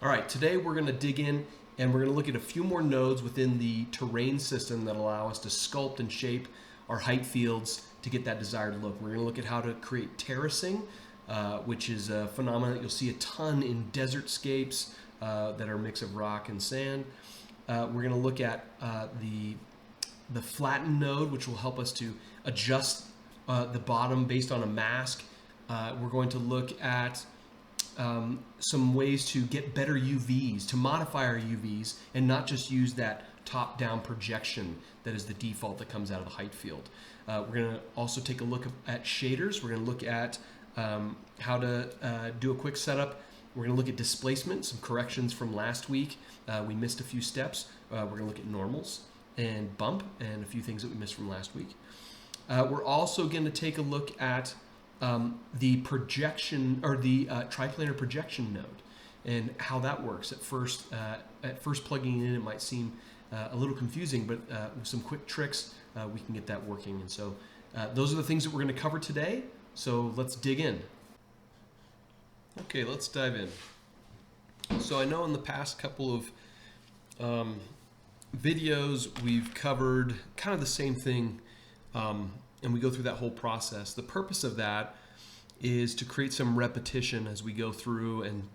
All right, today we're going to dig in and we're going to look at a few more nodes within the terrain system that allow us to sculpt and shape our height fields to get that desired look. We're going to look at how to create terracing, which is a phenomenon that you'll see a ton in desert scapes that are a mix of rock and sand. We're going to look at the flatten node, which will help us to adjust the bottom based on a mask. We're going to look at some ways to get better UVs, to modify our UVs, and not just use that top-down projection that is the default that comes out of the height field. We're going to also take a look at shaders. We're going to look at how to do a quick setup. We're going to look at displacement, some corrections from last week. We missed a few steps. We're going to look at normals and bump and a few things that we missed from last week. We're also going to take a look at the projection or the triplanar projection node and how that works. At first plugging it in, it might seem a little confusing, but with some quick tricks, we can get that working. And so those are the things that we're going to cover today. So let's dig in. Okay, let's dive in. So I know in the past couple of videos we've covered kind of the same thing, and we go through that whole process. The purpose of that is to create some repetition as we go through and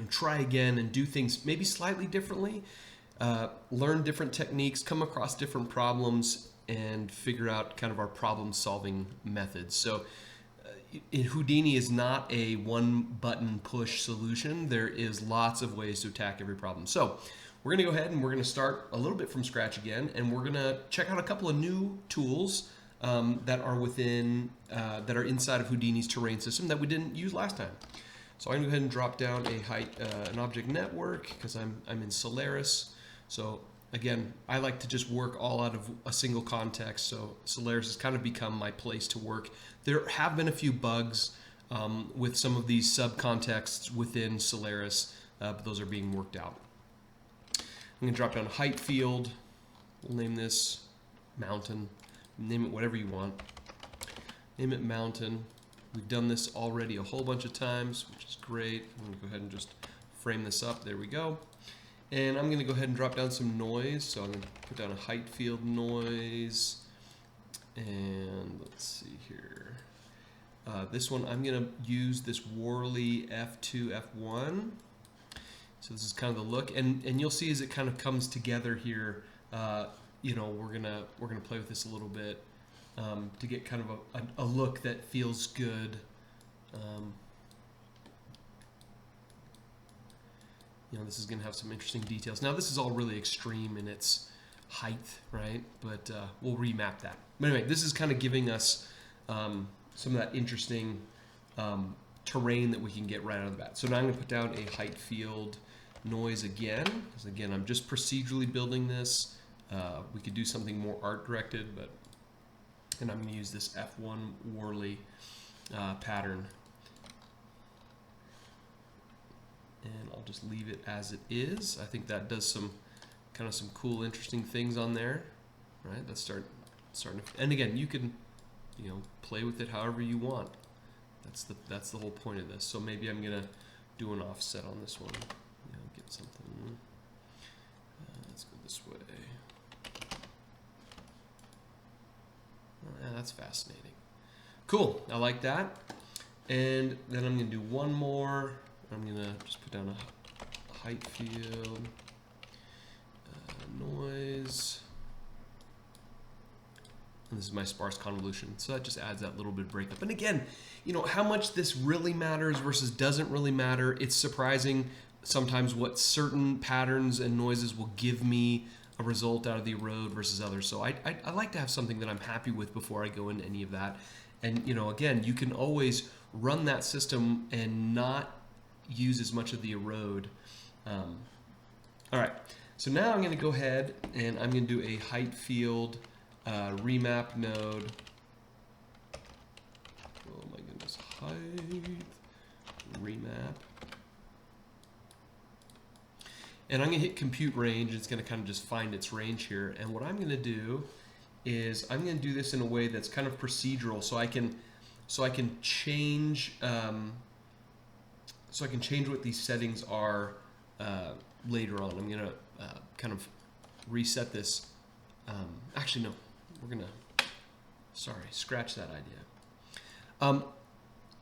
try again and do things maybe slightly differently, learn different techniques, come across different problems, and figure out kind of our problem-solving methods. So Houdini is not a one-button push solution. There is lots of ways to attack every problem. So we're going to go ahead and we're going to start a little bit from scratch again, and we're going to check out a couple of new tools that are within that are inside of Houdini's terrain system that we didn't use last time. So I'm going to go ahead and drop down an object network because I'm in Solaris. So again, I like to just work all out of a single context. So Solaris has kind of become my place to work. There have been a few bugs with some of these subcontexts within Solaris, but those are being worked out. I'm going to drop down a height field. We'll name this mountain. Name it whatever you want. Name it mountain. We've done this already a whole bunch of times, which is great. I'm going to go ahead and just frame this up. There we go. And I'm going to go ahead and drop down some noise. So I'm going to put down a height field noise. And let's see here. This one, I'm going to use this Worley F2, F1. So this is kind of the look. And you'll see as it kind of comes together here, we're gonna play with this a little bit to get kind of a look that feels good. This is gonna have some interesting details. Now this is all really extreme in its height, right? But we'll remap that. But anyway, this is kind of giving us some of that interesting terrain that we can get right out of the bat. So now I'm gonna put down a height field noise again, because again, I'm just procedurally building this. We could do something more art directed, and I'm going to use this F1 Worley pattern. And I'll just leave it as it is. I think that does some cool, interesting things on there. Right? Let's starting to, and again, you can, play with it however you want. That's the whole point of this. So maybe I'm going to do an offset on this one. Get something. Let's go this way. Yeah, that's fascinating. Cool, I like that. And then I'm going to do one more. I'm going to just put down a height field, noise. And this is my sparse convolution. So that just adds that little bit of breakup. And again, how much this really matters versus doesn't really matter. It's surprising sometimes what certain patterns and noises will give me a result out of the erode versus others. So I like to have something that I'm happy with before I go into any of that. And again, you can always run that system and not use as much of the erode. All right, so now I'm going to go ahead and I'm going to do a height field remap node. Oh my goodness, height remap. And I'm going to hit compute range. It's going to kind of just find its range here. And what I'm going to do is I'm going to do this in a way that's kind of procedural, so I can change what these settings are later on. I'm going to kind of reset this. Actually, no, we're going to, sorry, scratch that idea.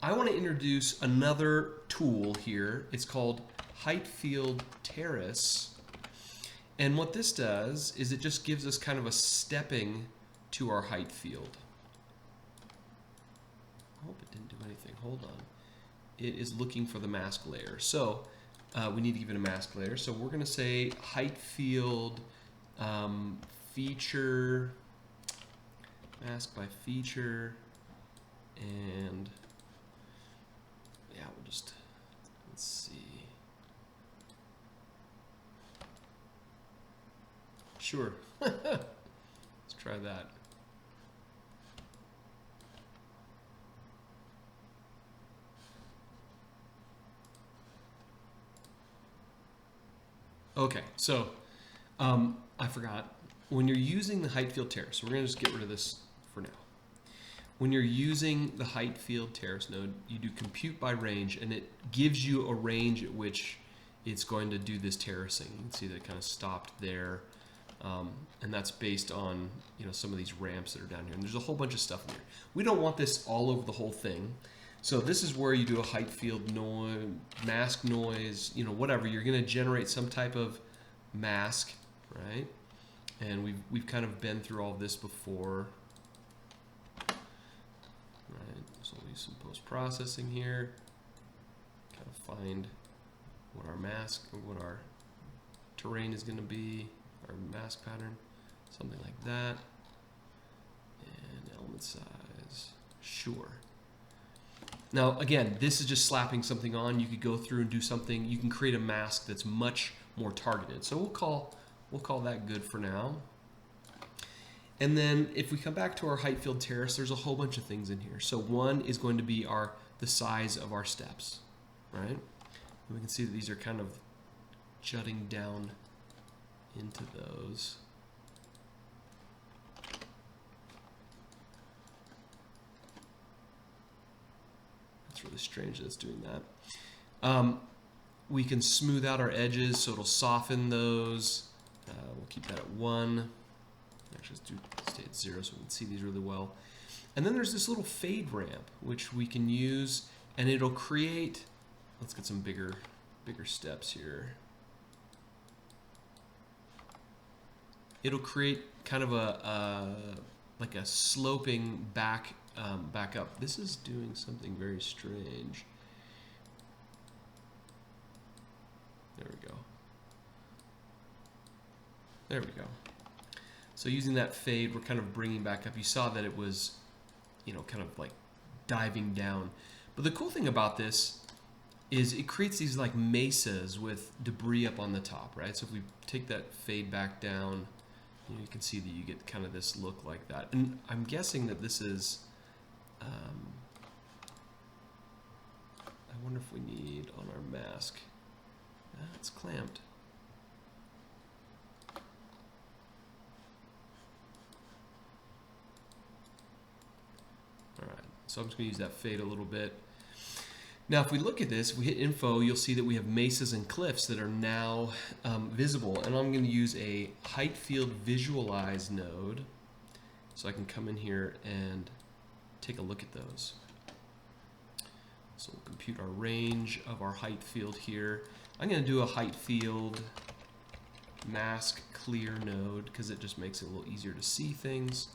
I want to introduce another tool here. It's called heightfield terrace. And what this does is it just gives us kind of a stepping to our height field. I hope it didn't do anything. Hold on. It is looking for the mask layer. So we need to give it a mask layer. So we're going to say height field feature, mask by feature, and yeah, we'll just, let's see. Sure. Let's try that. Okay, so I forgot. When you're using the height field terrace, we're going to just get rid of this for now. When you're using the height field terrace node, you do compute by range, and it gives you a range at which it's going to do this terracing. You can see that it kind of stopped there, and that's based on some of these ramps that are down here. And there's a whole bunch of stuff in here. We don't want this all over the whole thing. So this is where you do a height field noise, mask noise, whatever. You're going to generate some type of mask, right? And we've kind of been through all of this before, right? So we'll use some post-processing here, kind of find what our mask or what our terrain is going to be, our mask pattern, something like that, and element size, sure. Now, again, this is just slapping something on. You could go through and do something. You can create a mask that's much more targeted. So we'll call that good for now. And then if we come back to our height field terrace, there's a whole bunch of things in here. So one is going to be the size of our steps, right? And we can see that these are kind of jutting down into those. Really strange that it's doing that. We can smooth out our edges so it'll soften those. We'll keep that at 1. Actually, let's stay at 0 so we can see these really well. And then there's this little fade ramp which we can use, and it'll create, let's get some bigger steps here. It'll create kind of like a sloping back up. This is doing something very strange. There we go. There we go. So using that fade, we're kind of bringing back up. You saw that it was, kind of like diving down. But the cool thing about this is it creates these like mesas with debris up on the top, right? So if we take that fade back down, you can see that you get kind of this look like that. And I'm guessing that this is, I wonder if we need on our mask. It's clamped. All right, so I'm just going to use that fade a little bit. Now, if we look at this, if we hit info, you'll see that we have mesas and cliffs that are now visible. And I'm going to use a height field visualize node, so I can come in here and take a look at those. So we'll compute our range of our height field here. I'm going to do a height field mask clear node because it just makes it a little easier to see things.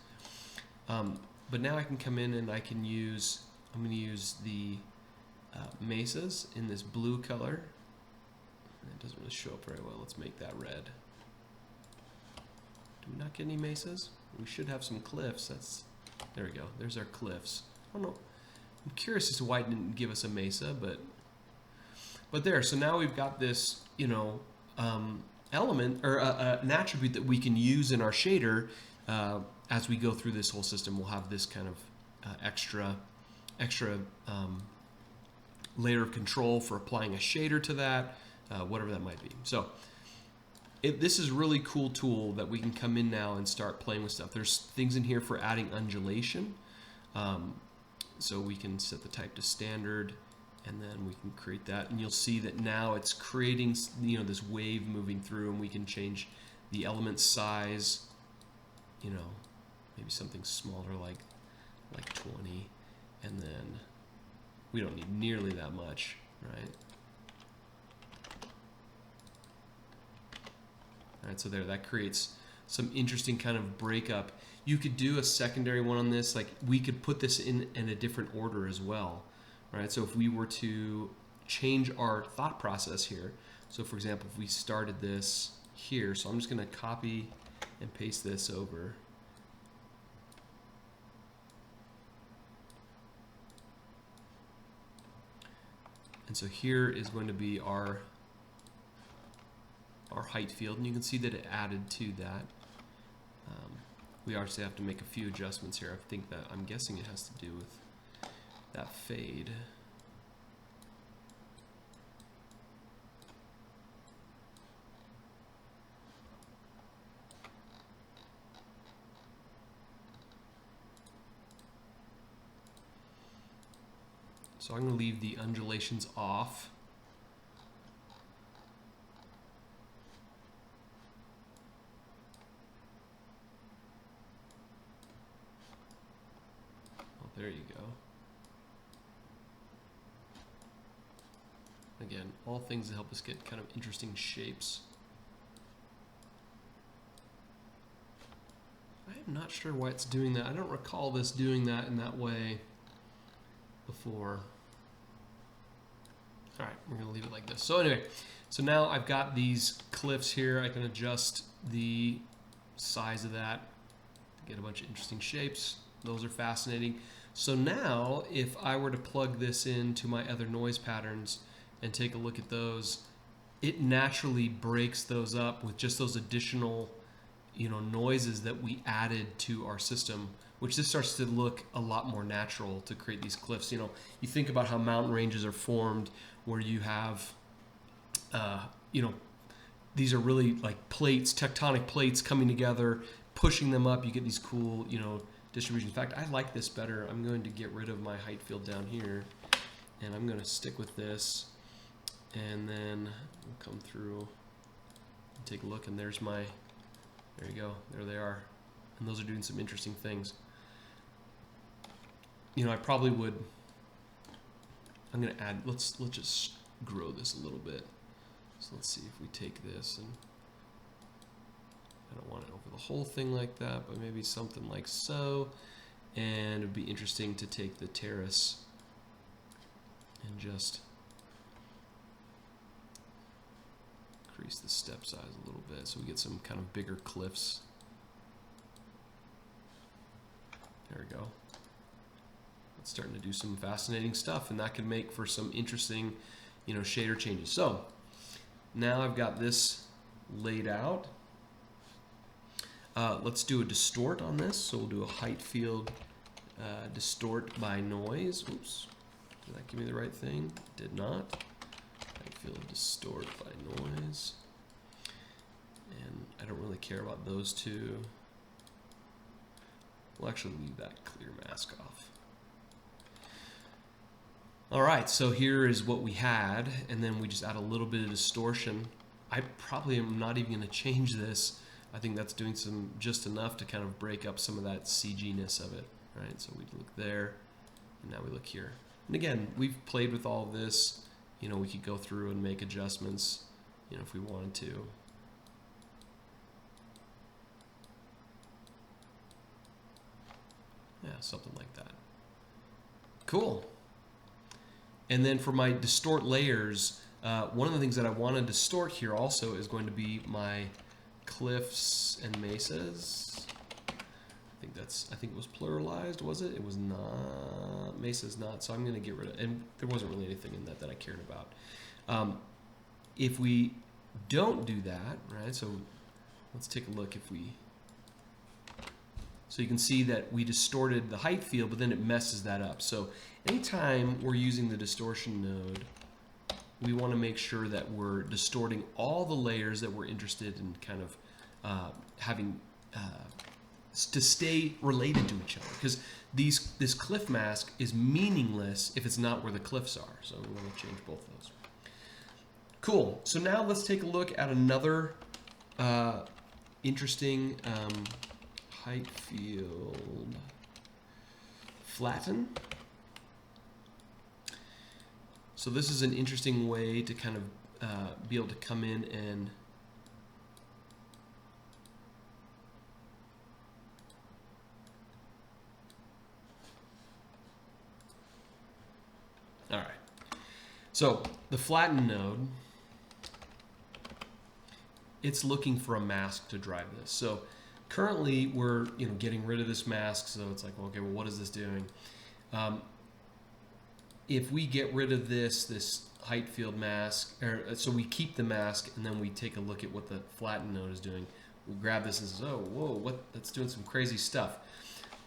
But now I can come in and I'm going to use the mesas in this blue color. It doesn't really show up very well. Let's make that red. Do we not get any mesas? We should have some cliffs. There we go. There's our cliffs. I don't know. I'm curious as to why it didn't give us a mesa, but there. So now we've got this, element or an attribute that we can use in our shader as we go through this whole system. We'll have this kind of extra layer of control for applying a shader to that, whatever that might be. So this is a really cool tool that we can come in now and start playing with stuff. There's things in here for adding undulation. So we can set the type to standard, And then we can create that, and you'll see that now it's creating, you know, this wave moving through, and we can change the element size, you know, maybe something smaller like 20, and then we don't need nearly that much, right? All right, so there, that creates some interesting kind of breakup. You could do a secondary one on this, like we could put this in a different order as well. Right, so if we were to change our thought process here, so for example, if we started this here, so I'm just going to copy and paste this over. And so here is going to be our height field, and you can see that it added to that. We obviously have to make a few adjustments here. I think that, I'm guessing it has to do with that fade. So I'm going to leave the undulations off. Well, there you go. Again, all things that help us get kind of interesting shapes. I am not sure why it's doing that. I don't recall this doing that in that way before. All right, we're gonna leave it like this. So anyway, so now I've got these cliffs here. I can adjust the size of that to get a bunch of interesting shapes. Those are fascinating. So now if I were to plug this into my other noise patterns and take a look at those, it naturally breaks those up with just those additional, you know, noises that we added to our system, which just starts to look a lot more natural to create these cliffs. You know, you think about how mountain ranges are formed, where you have, you know, these are really like plates, tectonic plates coming together, pushing them up. You get these cool, you know, distributions. In fact, I like this better. I'm going to get rid of my height field down here, and I'm going to stick with this. And then we'll come through and take a look, and there's my, there you go, there they are. And those are doing some interesting things. You know, I probably would, I'm going to add, let's just grow this a little bit. So let's see if we take this, and I don't want it over the whole thing like that, but maybe something like so. And it would be interesting to take the terrace and just increase the step size a little bit so we get some kind of bigger cliffs. There we go. It's starting to do some fascinating stuff, and that can make for some interesting, you know, shader changes. So now I've got this laid out. Let's do a distort on this. So we'll do a height field distort by noise. Oops, did that give me the right thing? It did not. Height field distort by noise. And I don't really care about those two. We'll actually leave that clear mask off. All right, so here is what we had, and then we just add a little bit of distortion. I probably am not even going to change this. I think that's doing some just enough to kind of break up some of that CG-ness of it, right? So we look there, and now we look here. And again, we've played with all of this. You know, we could go through and make adjustments, you know, if we wanted to. Yeah, something like that. Cool. And then for my distort layers, one of the things that I want to distort here also is going to be my cliffs and mesas. I think it was pluralized, was it? It was not. Mesa's not, so I'm going to get rid of it. And there wasn't really anything in that I cared about. If we don't do that, right? So let's take a look if we. So you can see that we distorted the height field, but then it messes that up. So anytime we're using the distortion node, we want to make sure that we're distorting all the layers that we're interested in kind of having to stay related to each other, because this cliff mask is meaningless if it's not where the cliffs are. So we want to change both those. Cool. So now let's take a look at another interesting heightfield flatten. So this is an interesting way to kind of be able to come in and all right. So the flatten node, it's looking for a mask to drive this. So currently we're getting rid of this mask. So it's like, okay, well, what is this doing? If we get rid of this heightfield mask, so we keep the mask and then we take a look at what the flatten node is doing. We grab this and says, oh, whoa, that's doing some crazy stuff.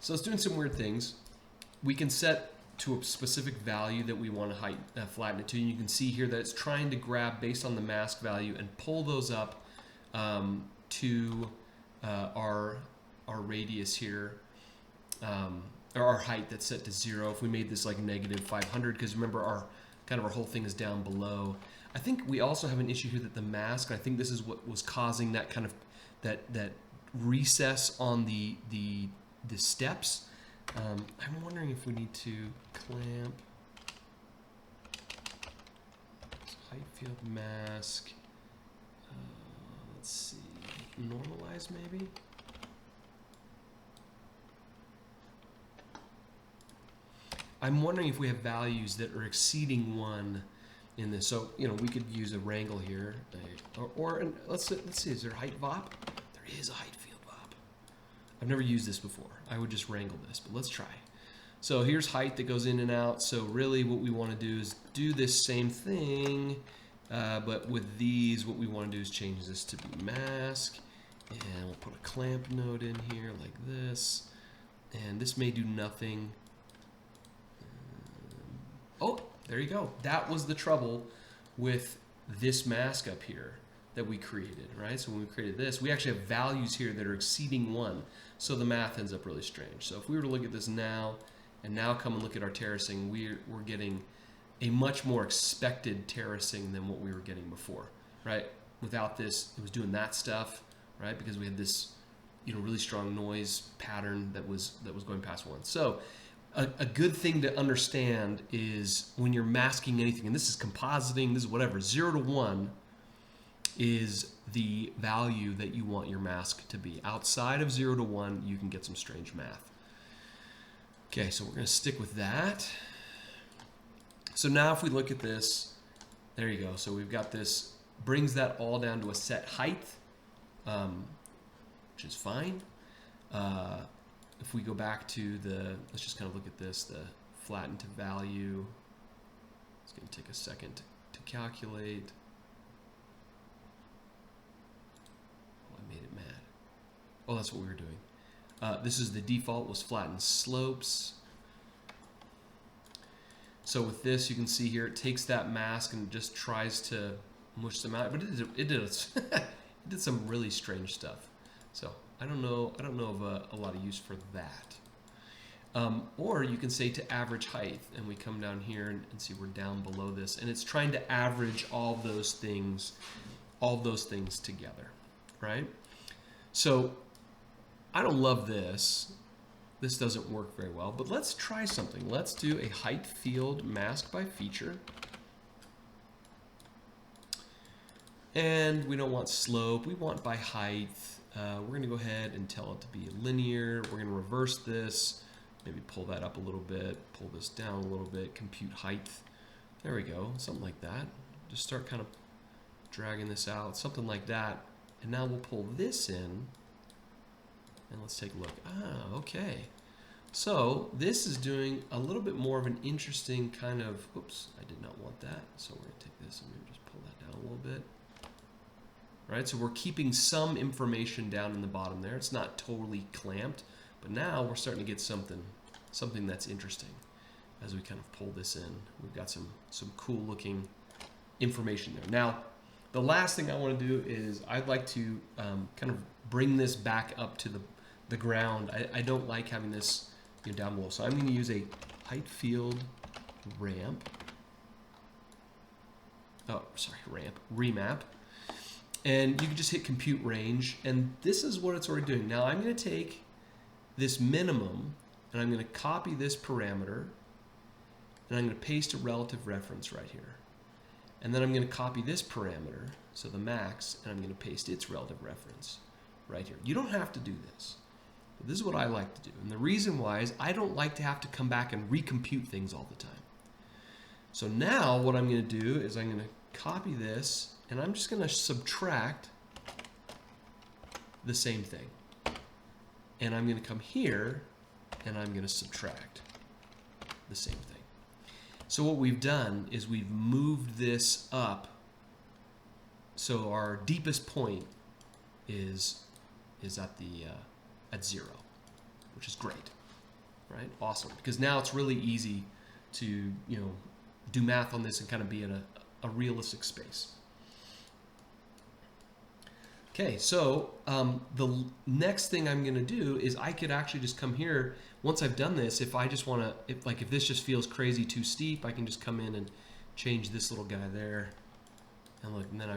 So it's doing some weird things. We can set to a specific value that we want to flatten it to. And you can see here that it's trying to grab based on the mask value and pull those up to our radius here, or our height that's set to 0. If we made this like negative 500, because remember our whole thing is down below. I think we also have an issue here that the mask, I think this is what was causing that kind of that recess on the steps. I'm wondering if we need to clamp heightfield mask. Let's see, normalize maybe. I'm wondering if we have values that are exceeding 1 in this. So we could use a wrangle here, or let's see, is there height VOP? There is a height field VOP. I've never used this before. I would just wrangle this, but let's try. So here's height that goes in and out. So really what we want to do is do this same thing, but with these, what we want to do is change this to be mask, and we'll put a clamp node in here like this, and this may do nothing. Oh, there you go. That was the trouble with this mask up here that we created, right? So when we created this, we actually have values here that are exceeding 1. So the math ends up really strange. So if we were to look at this now, and now come and look at our terracing, we're getting a much more expected terracing than what we were getting before, right? Without this, it was doing that stuff, right? Because we had this, really strong noise pattern that was going past 1. So a good thing to understand is when you're masking anything, and this is compositing, this is whatever, 0 to 1 is the value that you want your mask to be. Outside of 0 to 1, you can get some strange math. Okay, so we're going to stick with that. So now if we look at this, there you go. So we've got this, brings that all down to a set height, which is fine. If we go back to let's just kind of look at this, the flatten to value. It's going to take a second to calculate. Oh, I made it mad. Oh, that's what we were doing. This is the default, was flatten slopes. So with this, you can see here, it takes that mask and just tries to mush them out, but it did some really strange stuff. So I don't know of a lot of use for that. Or you can say to average height, and we come down here and see we're down below this, and it's trying to average all those things together, right? So I don't love this. This doesn't work very well, but let's try something. Let's do a height field mask by feature. And we don't want slope, we want by height. We're going to go ahead and tell it to be linear. We're going to reverse this, maybe pull that up a little bit, pull this down a little bit, compute height. There we go, something like that. Just start kind of dragging this out, something like that. And now we'll pull this in, and let's take a look. Ah, okay. So this is doing a little bit more of an interesting kind of, oops, I did not want that. So we're going to take this and maybe just pull that down a little bit. Right, so we're keeping some information down in the bottom there. It's not totally clamped, but now we're starting to get something that's interesting as we kind of pull this in. We've got some cool looking information there. Now, the last thing I want to do is I'd like to kind of bring this back up to the the ground. I don't like having this, you know, down below. So I'm going to use a height field ramp. Oh, sorry, ramp, remap. And you can just hit compute range, and this is what it's already doing. Now I'm going to take this minimum, and I'm going to copy this parameter, and I'm going to paste a relative reference right here. And then I'm going to copy this parameter, so the max, and I'm going to paste its relative reference right here. You don't have to do this. But this is what I like to do. And the reason why is I don't like to have to come back and recompute things all the time. So now what I'm going to do is I'm going to copy this, and I'm just going to subtract the same thing. And I'm going to come here, and I'm going to subtract the same thing. So what we've done is we've moved this up, so our deepest point is at 0, which is great, right? Awesome, because now it's really easy to, you know, do math on this and kind of be in a realistic space. Okay, so the next thing I'm going to do is I could actually just come here. Once I've done this, if I just want to, if this just feels crazy too steep, I can just come in and change this little guy there. And look, and then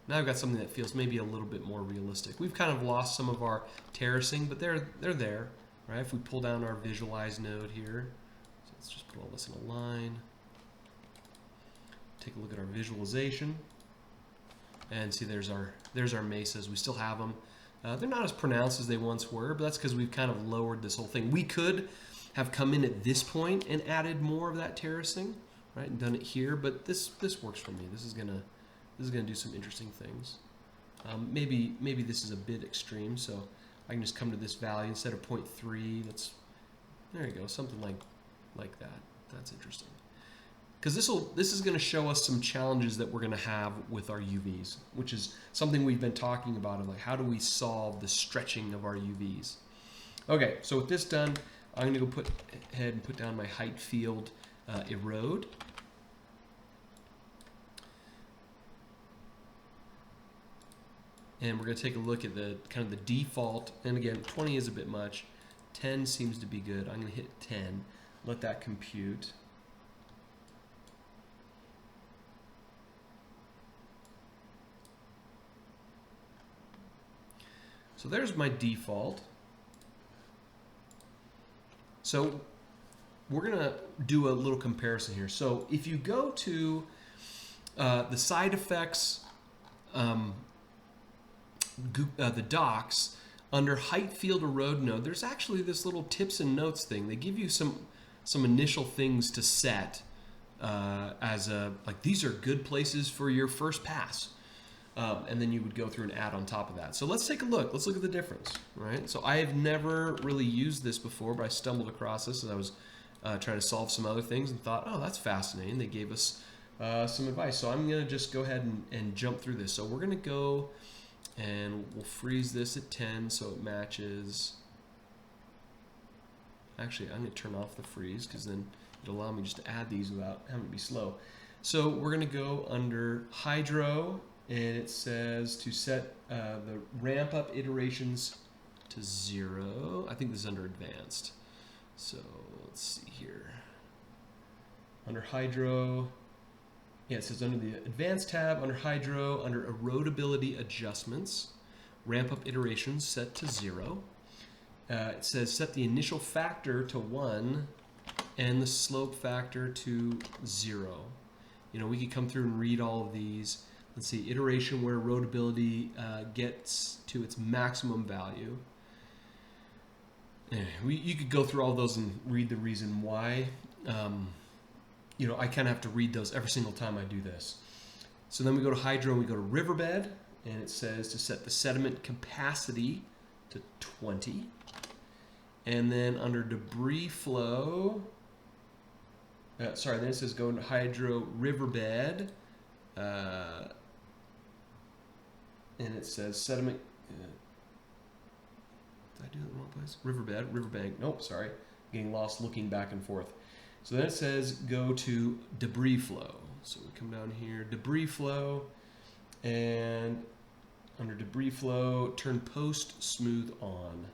now I've got something that feels maybe a little bit more realistic. We've kind of lost some of our terracing, but they're there, right? If we pull down our visualize node here, so let's just put all this in a line. Take a look at our visualization, and see there's our mesas. We still have them. They're not as pronounced as they once were, but that's because we've kind of lowered this whole thing. We could have come in at this point and added more of that terracing, right, and done it here, but this works for me. This is gonna do some interesting things. Maybe this is a bit extreme, so I can just come to this value instead of 0.3. There you go, something like that. That's interesting. Because this is going to show us some challenges that we're going to have with our UVs, which is something we've been talking about, of like how do we solve the stretching of our UVs. Okay, so with this done, I'm going to go ahead and put down my height field erode. And we're going to take a look at the kind of the default, and again, 20 is a bit much. 10 seems to be good. I'm going to hit 10, let that compute. So there's my default. So we're going to do a little comparison here. So if you go to the side effects, the docs, under height field erode node, there's actually this little tips and notes thing. They give you some initial things to set as like these are good places for your first pass. And then you would go through and add on top of that. So let's take a look. Let's look at the difference, right? So I have never really used this before, but I stumbled across this as I was trying to solve some other things and thought, oh, that's fascinating. They gave us some advice. So I'm going to just go ahead and jump through this. So we're going to go and we'll freeze this at 10 so it matches. Actually, I'm going to turn off the freeze because then it'll allow me just to add these without having to be slow. So we're going to go under hydro, and it says to set the ramp up iterations to 0. I think this is under advanced. So let's see here. Under hydro, yeah, it says under the advanced tab, under hydro, under erodibility adjustments, ramp up iterations set to 0. It says set the initial factor to 1 and the slope factor to 0. You know, we could come through and read all of these. Let's see, iteration where erodibility gets to its maximum value. Anyway, you could go through all those and read the reason why. You know, I kind of have to read those every single time I do this. So then we go to hydro and we go to riverbed, and it says to set the sediment capacity to 20. And then under debris flow, then it says go into hydro riverbed, and it says sediment, did I do it in the wrong place? Riverbank, nope, sorry. Getting lost looking back and forth. So then it says go to debris flow. So we come down here, debris flow, and under debris flow, turn post smooth on.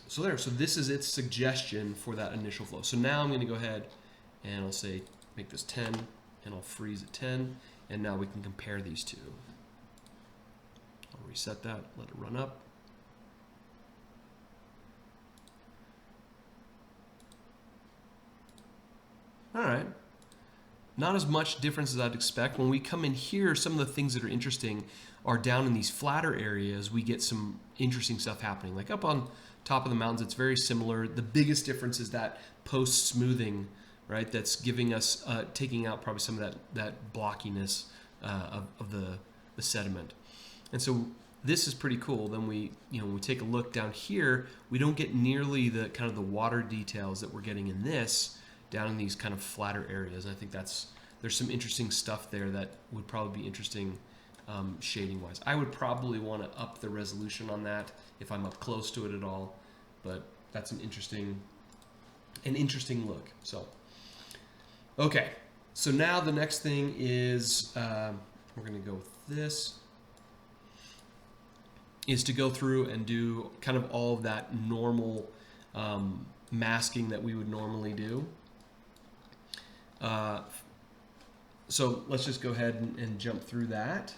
So there, so this is its suggestion for that initial flow. So now I'm going to go ahead and I'll say make this 10 and I'll freeze at 10, and now we can compare these two. I'll reset that, let it run up. All right. Not as much difference as I'd expect. When we come in here, some of the things that are interesting are down in these flatter areas. We get some interesting stuff happening. Like up on top of the mountains, it's very similar. The biggest difference is that post smoothing, right? That's giving us, taking out probably some of that blockiness of the sediment. And so this is pretty cool. Then when we take a look down here, we don't get nearly the kind of the water details that we're getting in this down in these kind of flatter areas. And I think there's some interesting stuff there that would probably be interesting shading wise. I would probably want to up the resolution on that if I'm up close to it at all, but that's an interesting look. So, okay. So now the next thing is, we're going to go with this, is to go through and do kind of all of that normal masking that we would normally do. So let's just go ahead and jump through that.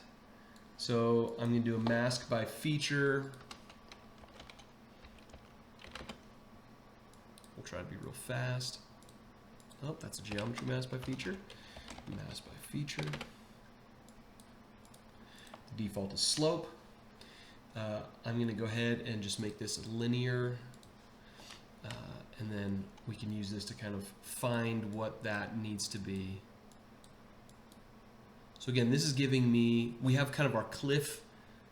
So I'm going to do a mask by feature. We'll try to be real fast. Oh, that's a geometry mask by feature. Mask by feature. The default is slope. I'm going to go ahead and just make this linear. And then we can use this to kind of find what that needs to be. So again, this is giving me, we have kind of our cliff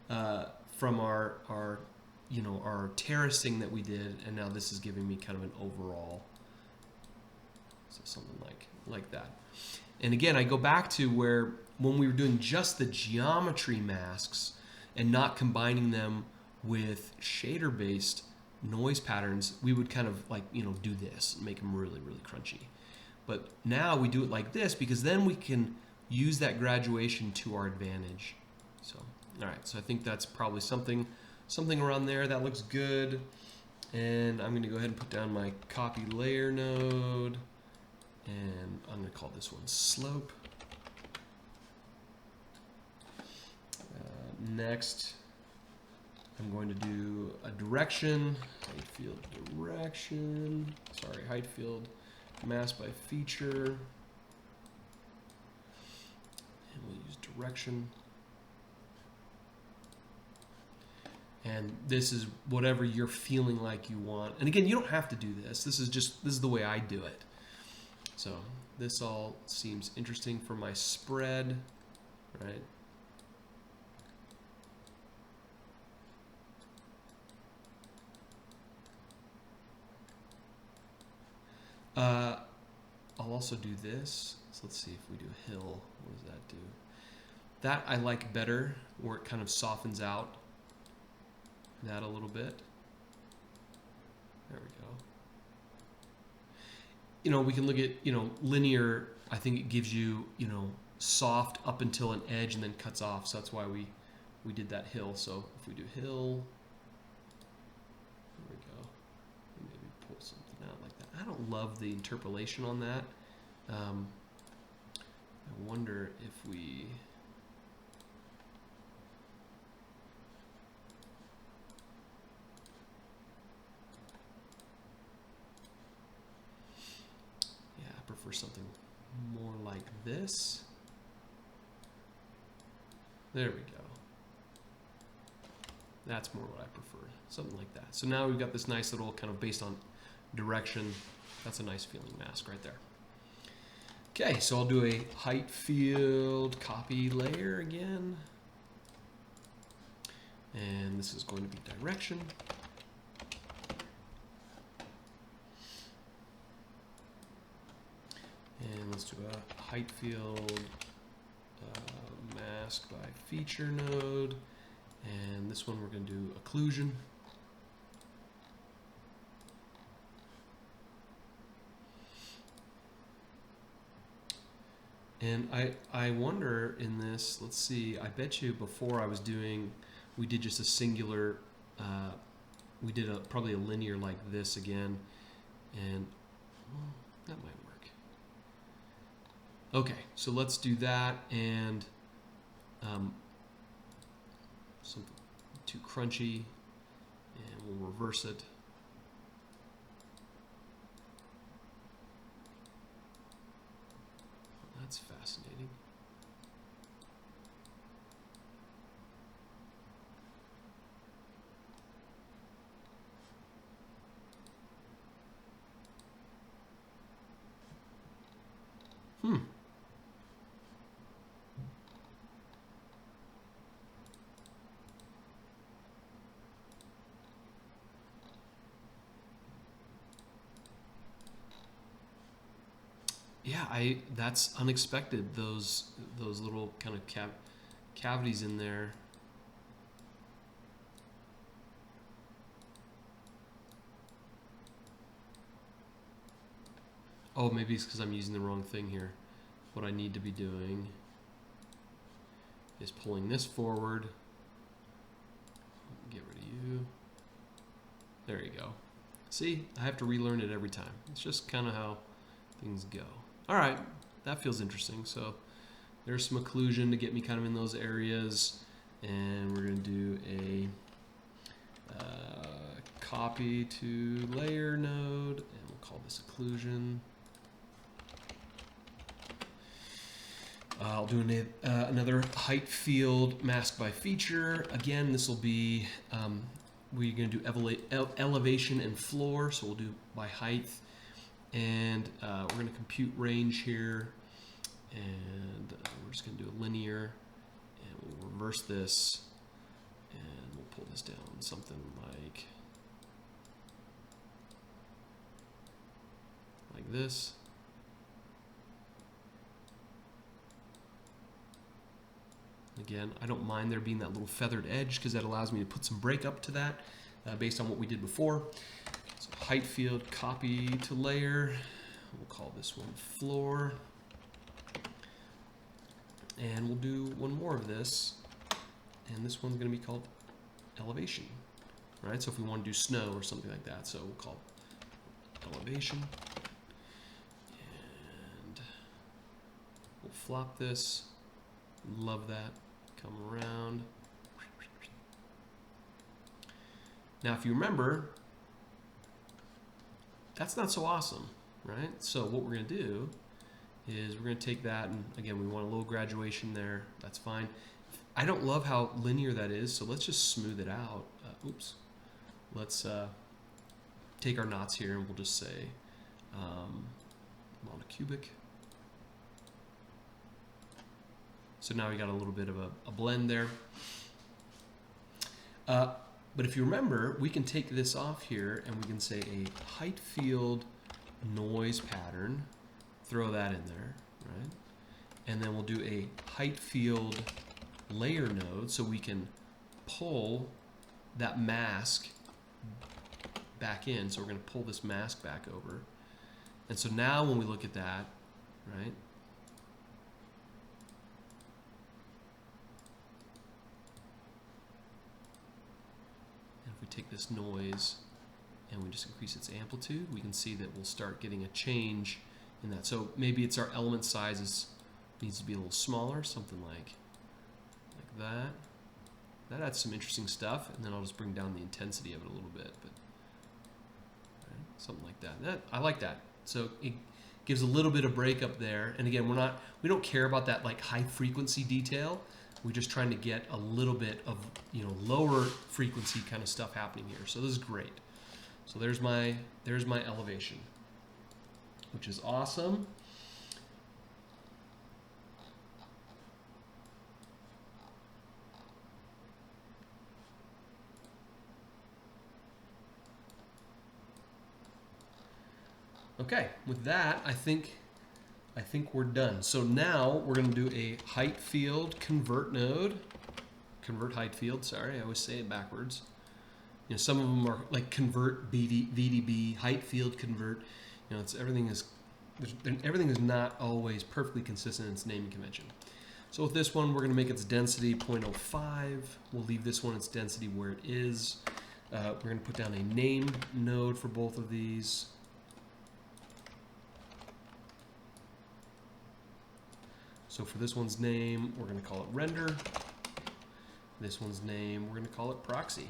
from our terracing that we did, and now this is giving me kind of an overall. So something like that. And again, I go back to where when we were doing just the geometry masks and not combining them with shader-based noise patterns, we would kind of do this and make them really, really crunchy. But now we do it like this because then we can use that graduation to our advantage. So, all right, so I think that's probably something around there. That looks good. And I'm going to go ahead and put down my copy layer node, and I'm going to call this one slope. Next, I'm going to do a direction, heightfield direction, sorry, heightfield mask by feature, and we'll use direction. And this is whatever you're feeling like you want. And again, you don't have to do this. This is the way I do it. So this all seems interesting for my spread, right? I'll also do this. So let's see if we do hill. What does that do? That I like better, where it kind of softens out that a little bit. There we go. We can look at, linear. I think it gives you, soft up until an edge and then cuts off. So that's why we did that hill. So if we do hill, there we go. Maybe pull something out like that. I don't love the interpolation on that. I wonder if we... Yeah, I prefer something more like this. There we go. That's more what I prefer. Something like that. So now we've got this nice little kind of based on direction. That's a nice feeling mask right there. Okay, so I'll do a height field copy layer again. And this is going to be direction. And let's do a height field mask by feature node. And this one we're going to do occlusion. And I wonder in this, let's see, I bet you before I was doing we did just a singular, we did probably a linear like this again, and well, that might work. Okay, so let's do that, and something too crunchy, and we'll reverse it. That's fascinating. Yeah, that's unexpected. Those little kind of cavities in there. Oh, maybe it's because I'm using the wrong thing here. What I need to be doing is pulling this forward. Get rid of you. There you go. See, I have to relearn it every time. It's just kind of how things go. All right, that feels interesting. So there's some occlusion to get me kind of in those areas, and we're going to do a copy to layer node, and we'll call this occlusion. I'll do another height field mask by feature. Again, this will be, we're going to do elevation and floor, so we'll do by height. And we're going to compute range here, and we're just going to do a linear, and we'll reverse this, and we'll pull this down something like this. Again, I don't mind there being that little feathered edge because that allows me to put some break up to that based on what we did before. So height field, copy to layer. We'll call this one floor. And we'll do one more of this. And this one's going to be called elevation. Right? So if we want to do snow or something like that, so we'll call it elevation. And we'll flop this. Love that. Come around. Now, if you remember, that's not so awesome, right? So what we're going to do is we're going to take that, and again, we want a little graduation there. That's fine. I don't love how linear that is, so let's just smooth it out. Oops. Let's take our knots here, and we'll just say monocubic. So now we got a little bit of a blend there. But if you remember, we can take this off here and we can say a height field noise pattern, throw that in there, right? And then we'll do a height field layer node so we can pull that mask back in. So we're going to pull this mask back over. And so now when we look at that, right? Take this noise and we just increase its amplitude, we can see that we'll start getting a change in that. So maybe it's our element size needs to be a little smaller, something like that. That adds some interesting stuff, and then I'll just bring down the intensity of it a little bit, but right, something like that. I like that. So it gives a little bit of break up there. And again, we don't care about that like high frequency detail. We're just trying to get a little bit of, lower frequency kind of stuff happening here. So this is great. So there's my elevation, which is awesome. Okay, with that, I think we're done. So now we're going to do a height field convert node. Convert height field, sorry, I always say it backwards. Some of them are like convert VDB, height field convert. Everything is not always perfectly consistent in its naming convention. So with this one, we're going to make its density 0.05. We'll leave this one its density where it is. We're going to put down a name node for both of these. So for this one's name, we're going to call it render. This one's name, we're going to call it proxy.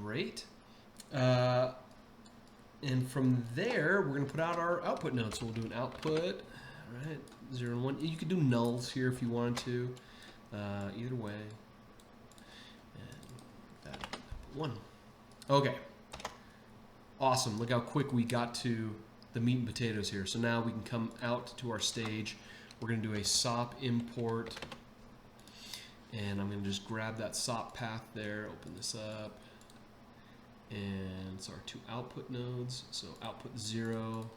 Great. And from there, we're going to put out our output node. So we'll do an output, right? 0 and 1. You could do nulls here if you wanted to. Either way. And that 1. Okay. Awesome. Look how quick we got to the meat and potatoes here. So now we can come out to our stage. We're going to do a sop import. And I'm going to just grab that sop path there, open this up. And it's our 2 output nodes. So output 0.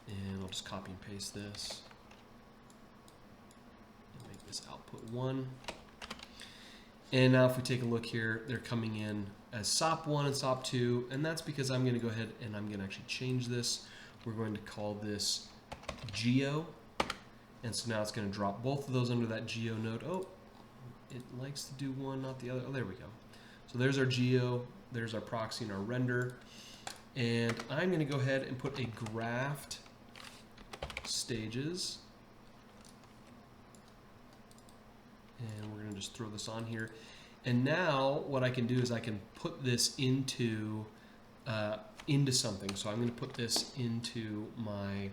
And I'll just copy and paste this. And make this output 1. And now if we take a look here, they're coming in as SOP1 and SOP2. And that's because I'm going to go ahead and I'm going to actually change this. We're going to call this geo. And so now it's going to drop both of those under that geo node. Oh, it likes to do one, not the other. Oh, there we go. So there's our geo, there's our proxy and our render. And I'm going to go ahead and put a graphed stages. And we're going to just throw this on here. And now what I can do is I can put this into something. So I'm going to put this into my,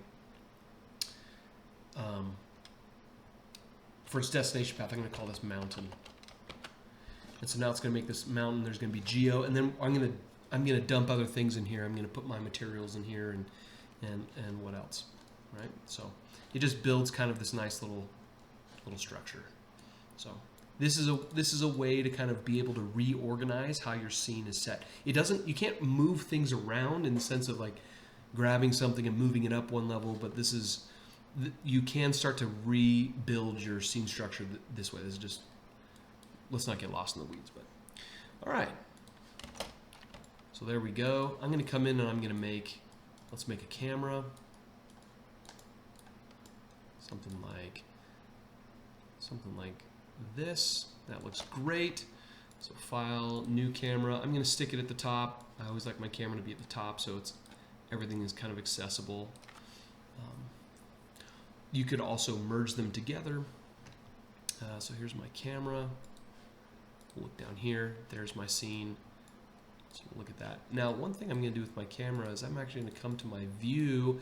for its destination path, I'm going to call this mountain. And so now it's going to make this mountain. There's going to be geo, and then I'm going to dump other things in here. I'm going to put my materials in here, and what else, right? So it just builds kind of this nice little structure. So this is a way to kind of be able to reorganize how your scene is set. You can't move things around in the sense of like grabbing something and moving it up one level, but you can start to rebuild your scene structure this way. This is just, let's not get lost in the weeds, but all right. So there we go. I'm going to come in and I'm going to let's make a camera. Something like this. That looks great. So file, new camera. I'm going to stick it at the top. I always like my camera to be at the top so everything is kind of accessible. You could also merge them together. So here's my camera. Look down here. There's my scene. So look at that. Now, one thing I'm going to do with my camera is I'm actually going to come to my view.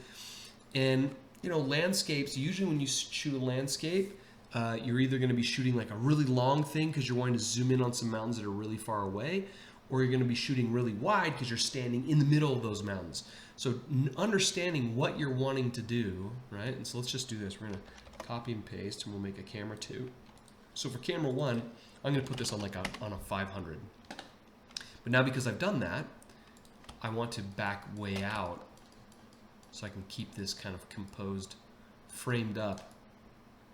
And, landscapes, usually when you shoot a landscape, you're either going to be shooting like a really long thing because you're wanting to zoom in on some mountains that are really far away, or you're going to be shooting really wide because you're standing in the middle of those mountains. So understanding what you're wanting to do, right? And so let's just do this. We're going to copy and paste, and we'll make a camera 2. So for camera 1, I'm going to put this on on a 500. But now because I've done that, I want to back way out so I can keep this kind of composed, framed up,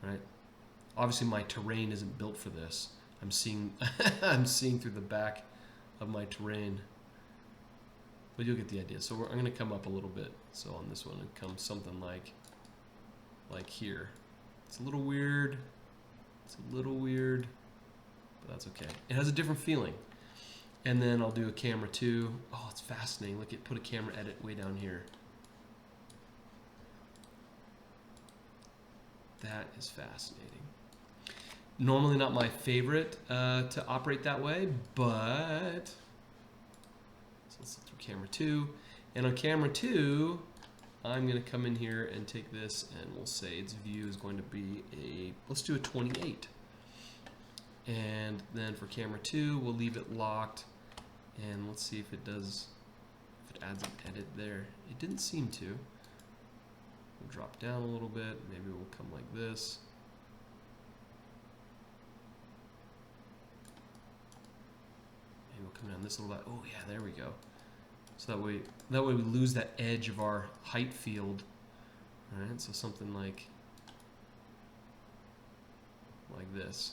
right? Obviously my terrain isn't built for this. I'm seeing through the back of my terrain. But you'll get the idea. So I'm going to come up a little bit. So on this one, it comes something like here. It's a little weird. But that's okay. It has a different feeling. And then I'll do a camera 2. Oh, it's fascinating. Look, put a camera edit way down here. That is fascinating. Normally not my favorite to operate that way, but so let's look through camera 2. And on camera 2, I'm going to come in here and take this, and we'll say its view is going to be let's do a 28. And then for camera 2, we'll leave it locked, and let's see if it adds an edit there. It didn't seem to. We'll drop down a little bit. Maybe we'll come like this. Maybe we'll come down this a little bit. Oh yeah, there we go. So that way we lose that edge of our height field. All right, so something like this.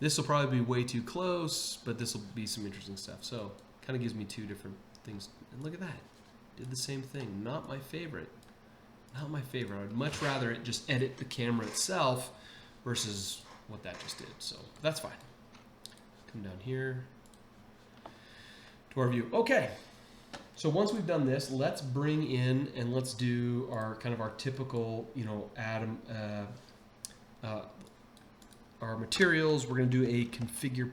This will probably be way too close, but this will be some interesting stuff. So kind of gives me 2 different things. And look at that. Did the same thing. Not my favorite. not my favorite. I'd much rather it just edit the camera itself versus what that just did. So that's fine. Come down here to our view. Okay. So once we've done this, let's bring in and let's do our kind of our typical, you know, our materials. We're going to do a configure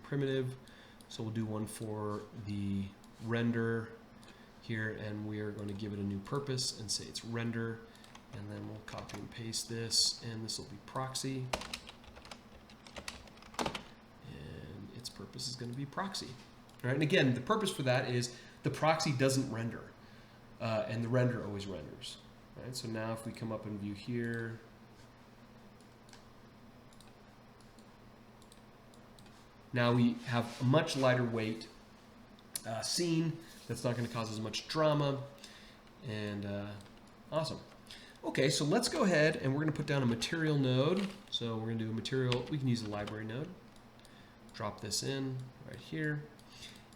primitive. So we'll do one for the render here, and we are going to give it a new purpose and say it's render, and then we'll copy and paste this, and this will be proxy, and its purpose is going to be proxy. All right, and again, the purpose for that is the proxy doesn't render, and the render always renders. All right, so now if we come up and view here, now we have a much lighter weight scene that's not going to cause as much drama, and awesome. Okay, so let's go ahead and we're going to put down a material node. So we're going to do a material, we can use a library node. Drop this in right here.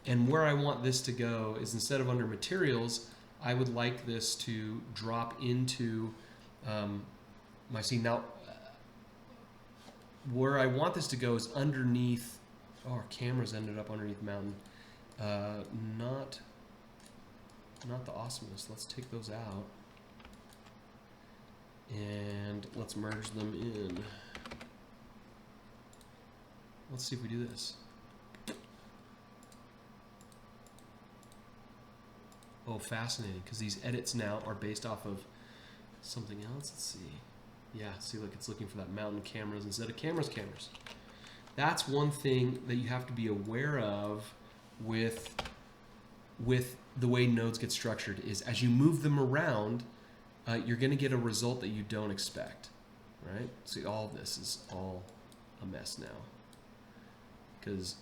And where I want this to go is, instead of under materials, I would like this to drop into my scene. Now, where I want this to go is underneath, oh, our cameras ended up underneath mountain. Not the awesomeness. Let's take those out. And let's merge them in. Let's see if we do this. Oh, fascinating, because these edits now are based off of something else. Let's see. Yeah, see, look, it's looking for that mountain cameras instead of cameras. That's one thing that you have to be aware of with the way nodes get structured, is as you move them around, you're going to get a result that you don't expect, right? See, all of this is all a mess now. Because,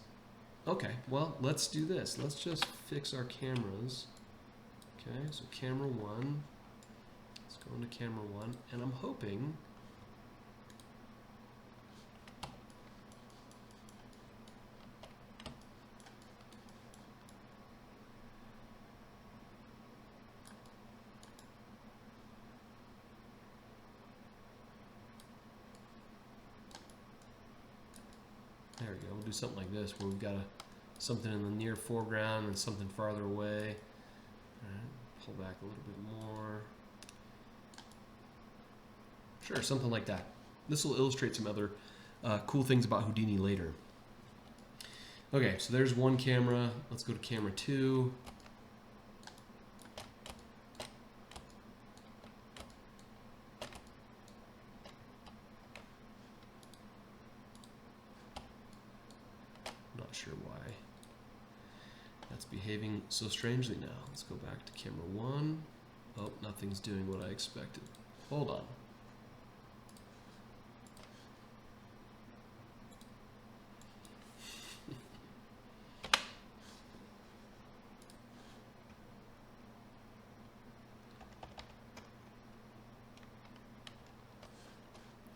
okay, well, let's do this. Let's just fix our cameras. Okay, so camera 1. Let's go into camera 1, and I'm hoping there we go. We'll do something like this, where we've got something in the near foreground and something farther away. All right, pull back a little bit more. Sure, something like that. This will illustrate some other cool things about Houdini later. Okay, so there's one camera. Let's go to camera 2. Not sure why that's behaving so strangely now. Let's go back to camera 1. Oh, nothing's doing what I expected. Hold on.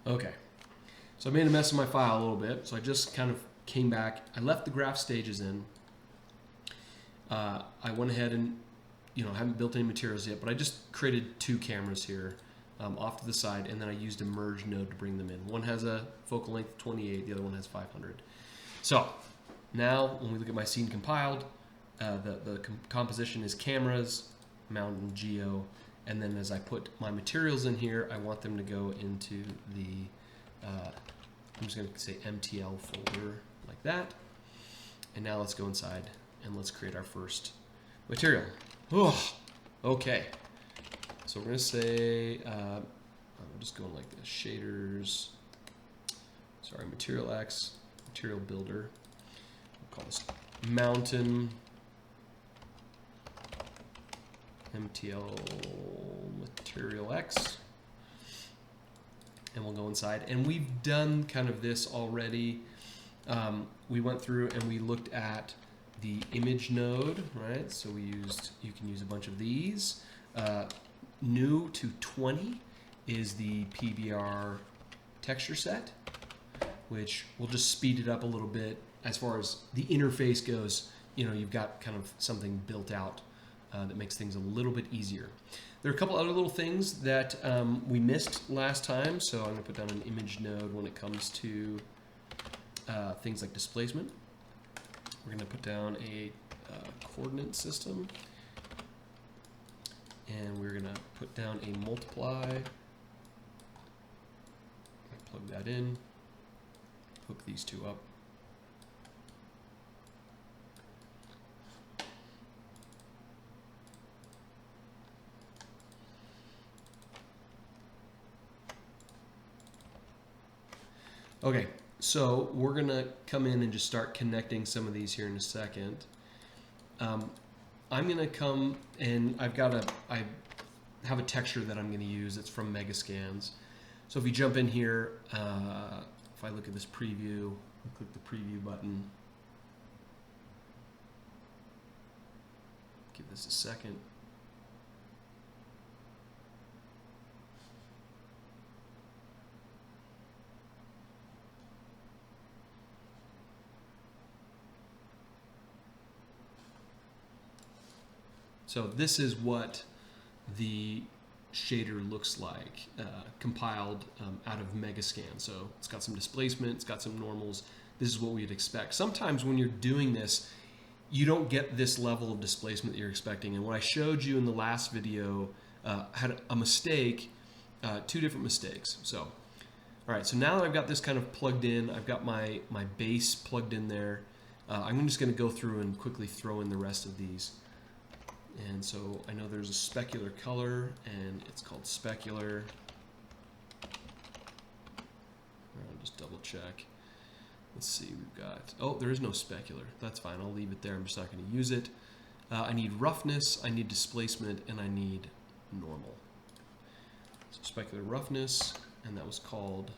Okay, so I made a mess of my file a little bit, so I just kind of came back. I left the graph stages in. I went ahead and, you know, haven't built any materials yet, but I just created 2 cameras here off to the side, and then I used a merge node to bring them in. One has a focal length of 28, the other one has 500. So now when we look at my scene compiled, the composition is cameras, mountain, geo, and then as I put my materials in here, I want them to go into the, I'm just going to say MTL folder like that. And now let's go inside and let's create our first material. Oh, okay. So we're going to say, I'm just going like this, shaders, sorry, material X, material builder. We'll call this mountain. MTL material X, and we'll go inside, and we've done kind of this already. We went through and we looked at the image node, right? So we used, you can use a bunch of these. New to 20 is the PBR texture set, which will just speed it up a little bit as far as the interface goes. You know, you've got kind of something built out that makes things a little bit easier. There are a couple other little things that we missed last time, so I'm going to put down an image node when it comes to things like displacement. We're going to put down a coordinate system, and we're going to put down a multiply. Plug that in, hook these two up. Okay, so we're gonna come in and just start connecting some of these here in a second. I'm gonna come and I have a texture that I'm gonna use that's from Megascans. So if you jump in here, if I look at this preview, click the preview button. Give this a second. So this is what the shader looks like, compiled out of Megascan. So it's got some displacement, it's got some normals. This is what we'd expect. Sometimes when you're doing this, you don't get this level of displacement that you're expecting. And what I showed you in the last video had a mistake, two different mistakes. So, all right, so now that I've got this kind of plugged in, I've got my base plugged in there. I'm just gonna go through and quickly throw in the rest of these. And so I know there's a specular color, and it's called specular. I'll just double check. Let's see, we've got, oh, there is no specular. That's fine, I'll leave it there. I'm just not going to use it. I need roughness, I need displacement, and I need normal. So specular roughness, and that was called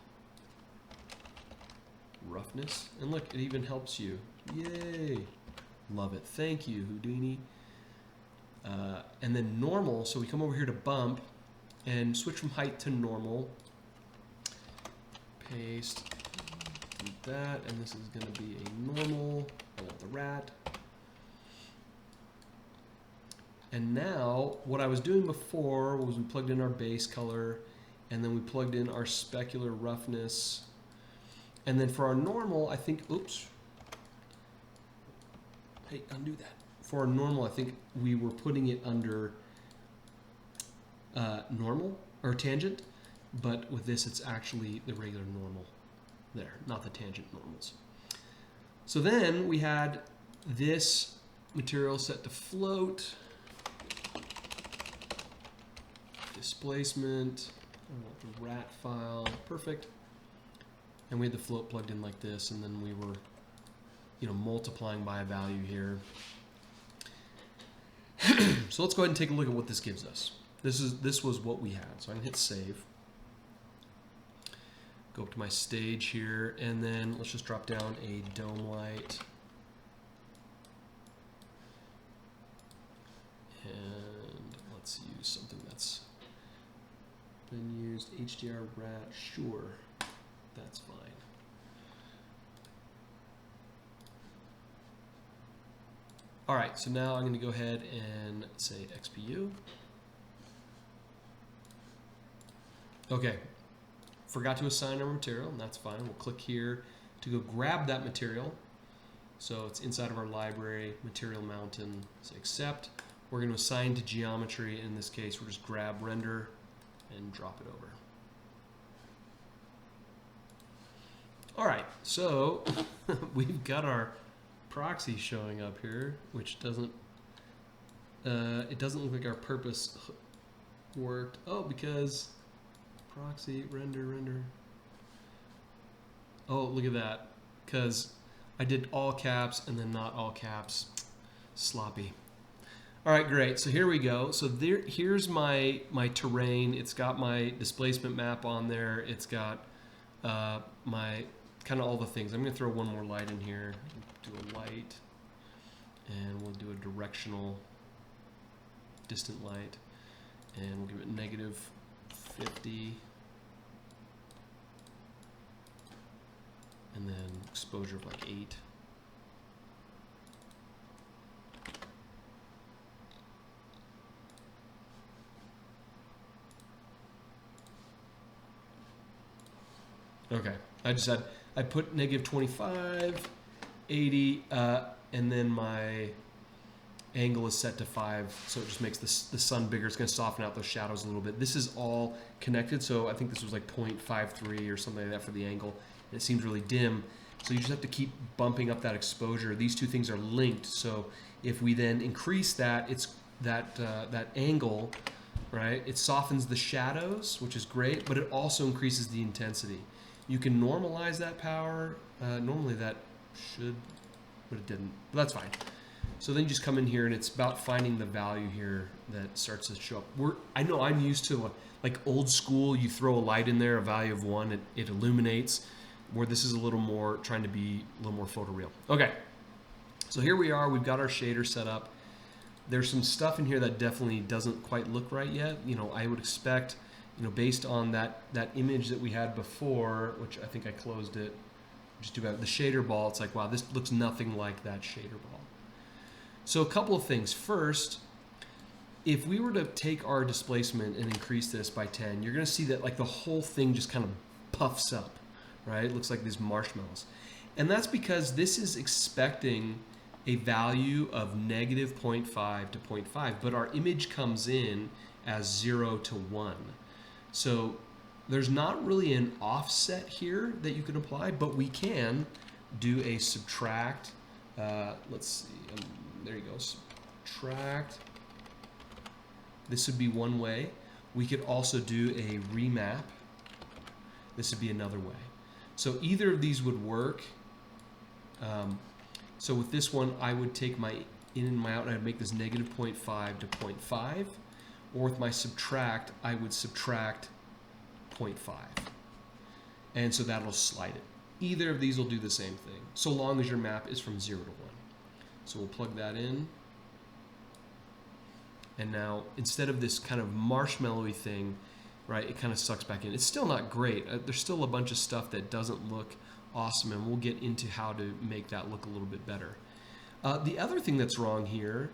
roughness. And look, it even helps you. Yay! Love it. Thank you, Houdini. And then normal, so we come over here to bump and switch from height to normal. Paste, do that, and this is going to be a normal. I want the rat. And now, what I was doing before was we plugged in our base color, and then we plugged in our specular roughness. And then for our normal, I think, oops. Hey, undo that. For our normal, I think we were putting it under normal or tangent, but with this, it's actually the regular normal there, not the tangent normals. So then we had this material set to float, displacement, I want the rat file, perfect. And we had the float plugged in like this, and then we were, multiplying by a value here. So let's go ahead and take a look at what this gives us. This was what we had. So I'm gonna hit save. Go up to my stage here, and then let's just drop down a dome light. And let's use something that's been used. HDR rat, sure, that's fine. All right, so now I'm going to go ahead and say XPU. Okay, forgot to assign our material, and that's fine. We'll click here to go grab that material. So it's inside of our library, material mountain, say accept. We're going to assign to geometry. In this case, we'll just grab render and drop it over. All right, so we've got our proxy showing up here, which doesn't it doesn't look like our purpose worked. Oh, because proxy render. Oh, look at that, because I did all caps and then not all caps. Sloppy. All right, great. So here we go. So here's my terrain. It's got my displacement map on there. It's got my kind of all the things. I'm going to throw one more light in here. Do a light, and we'll do a directional distant light, and we'll give it -50, and then exposure of like 8. Okay, I put negative 25, 80, and then my angle is set to 5, so it just makes the sun bigger. It's going to soften out those shadows a little bit. This is all connected, so I think this was like 0.53 or something like that for the angle. And it seems really dim, so you just have to keep bumping up that exposure. These two things are linked, so if we then increase that, it's that angle, right? It softens the shadows, which is great, but it also increases the intensity. You can normalize that power. Normally that should, but it didn't. But that's fine. So then you just come in here, and it's about finding the value here that starts to show up. I know I'm used to like old school. You throw a light in there, a value of 1, it illuminates. Where this is a little more trying to be a little more photoreal. Okay, so here we are. We've got our shader set up. There's some stuff in here that definitely doesn't quite look right yet. You know, I would expect, you know, based on that image that we had before, which I think I closed it. Just do about the shader ball. It's like, wow, this looks nothing like that shader ball. So a couple of things. First, if we were to take our displacement and increase this by 10, you're going to see that like the whole thing just kind of puffs up, right? It looks like these marshmallows. And that's because this is expecting a value of negative 0.5 to 0.5, but our image comes in as 0 to 1. So there's not really an offset here that you can apply, but we can do a subtract. Let's see. There you go, subtract. This would be one way. We could also do a remap. This would be another way. So either of these would work. So with this one, I would take my in and my out, and I'd make this negative 0.5 to 0.5. Or with my subtract, I would subtract 0.5. And so that'll slide it. Either of these will do the same thing, so long as your map is from 0 to 1. So we'll plug that in. And now, instead of this kind of marshmallowy thing, right, it kind of sucks back in. It's still not great. There's still a bunch of stuff that doesn't look awesome, and we'll get into how to make that look a little bit better. The other thing that's wrong here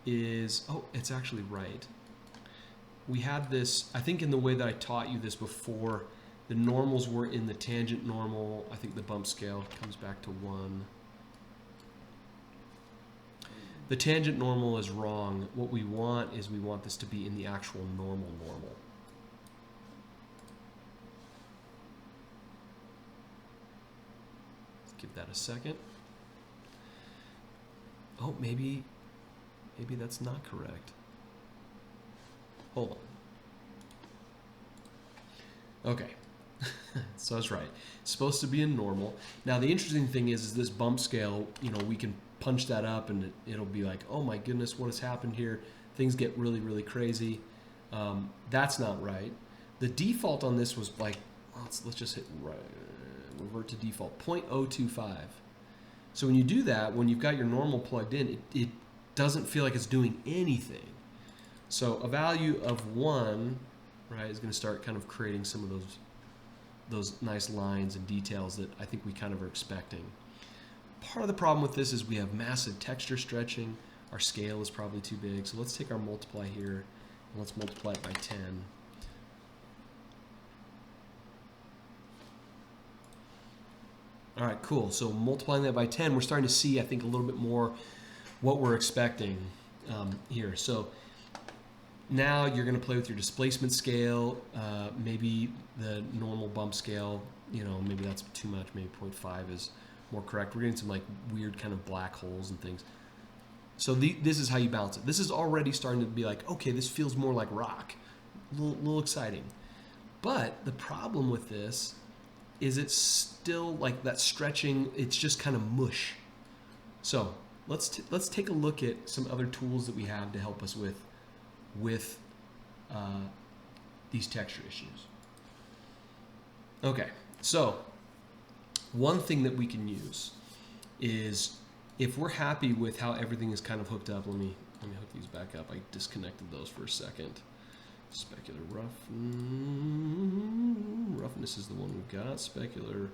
is, oh, it's actually right. We had this, I think in the way that I taught you this before, the normals were in the tangent normal. I think the bump scale comes back to 1. The tangent normal is wrong. What we want is we want this to be in the actual normal. Let's give that a second. Oh, maybe that's not correct. Hold on. Okay. So that's right. It's supposed to be in normal. Now the interesting thing is this bump scale, you know, we can punch that up and it'll be like, oh my goodness, what has happened here? Things get really, really crazy. That's not right. The default on this was like, let's just hit revert to default, 0.025. So when you do that, when you've got your normal plugged in, it doesn't feel like it's doing anything. So a value of 1, right, is going to start kind of creating some of those nice lines and details that I think we kind of are expecting. Part of the problem with this is we have massive texture stretching. Our scale is probably too big. So let's take our multiply here and let's multiply it by 10. All right, cool. So multiplying that by 10, we're starting to see, I think, a little bit more what we're expecting here. So now you're going to play with your displacement scale, maybe the normal bump scale, you know, maybe that's too much, maybe 0.5 is more correct. We're getting some like weird kind of black holes and things. So this is how you balance it. This is already starting to be like, okay, this feels more like rock. A little exciting. But the problem with this is it's still like that stretching, it's just kind of mush. So let's take a look at some other tools that we have to help us with these texture issues. Okay, so one thing that we can use is if we're happy with how everything is kind of hooked up, let me hook these back up. I disconnected those for a second. Specular roughness is the one we've got. Specular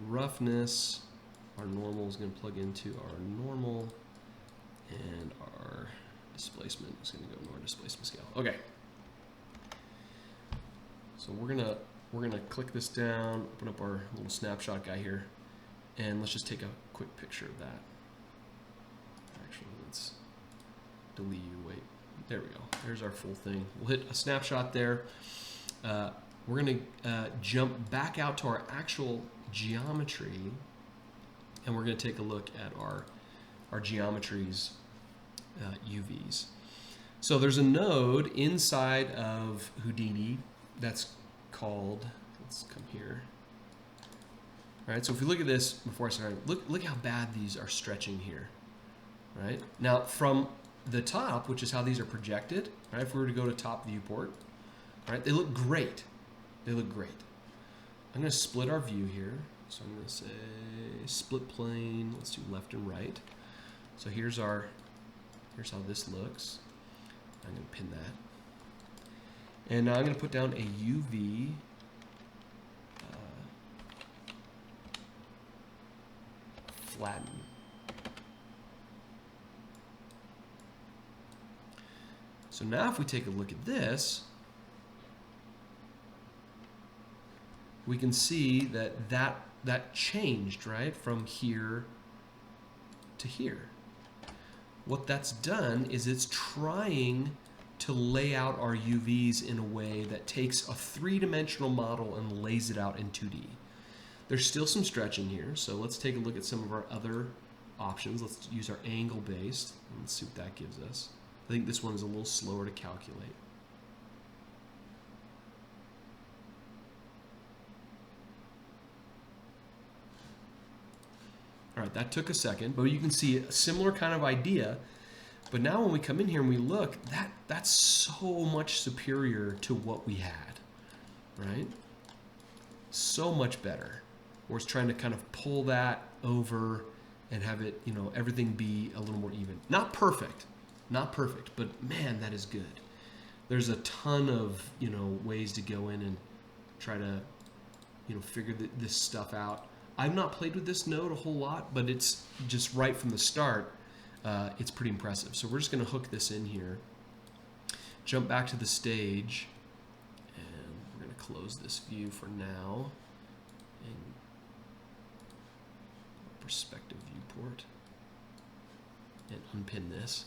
roughness. Our normal is going to plug into our normal, and our displacement is going to go to our displacement scale. Okay. So we're we're gonna click this down, open up our little snapshot guy here, and let's just take a quick picture of that. Actually, let's delete you, wait. There we go, there's our full thing. We'll hit a snapshot there. We're gonna jump back out to our actual geometry, and we're gonna take a look at our geometry's UVs. So there's a node inside of Houdini that's called, let's come here. All right, so if we look at this before I start, look how bad these are stretching here, right? Now from the top, which is how these are projected, right? If we were to go to top viewport, right, they look great. They look great. I'm gonna split our view here. So I'm gonna say split plane, let's do left and right. So here's how this looks. I'm gonna pin that. And now I'm gonna put down a UV flatten. So now if we take a look at this, we can see that changed, right, from here to here. What that's done is it's trying to lay out our UVs in a way that takes a three-dimensional model and lays it out in 2D. There's still some stretching here, so let's take a look at some of our other options. Let's use our angle-based and let's see what that gives us. I think this one is a little slower to calculate. All right, that took a second, but you can see a similar kind of idea. But now when we come in here and we look, that's so much superior to what we had, right? So much better. We're just trying to kind of pull that over and have it, you know, everything be a little more even. Not perfect, but man, that is good. There's a ton of, you know, ways to go in and try to, you know, figure this stuff out. I've not played with this node a whole lot, but it's just right from the start, it's pretty impressive. So we're just gonna hook this in here, jump back to the stage, and we're gonna close this view for now, and perspective viewport, and unpin this.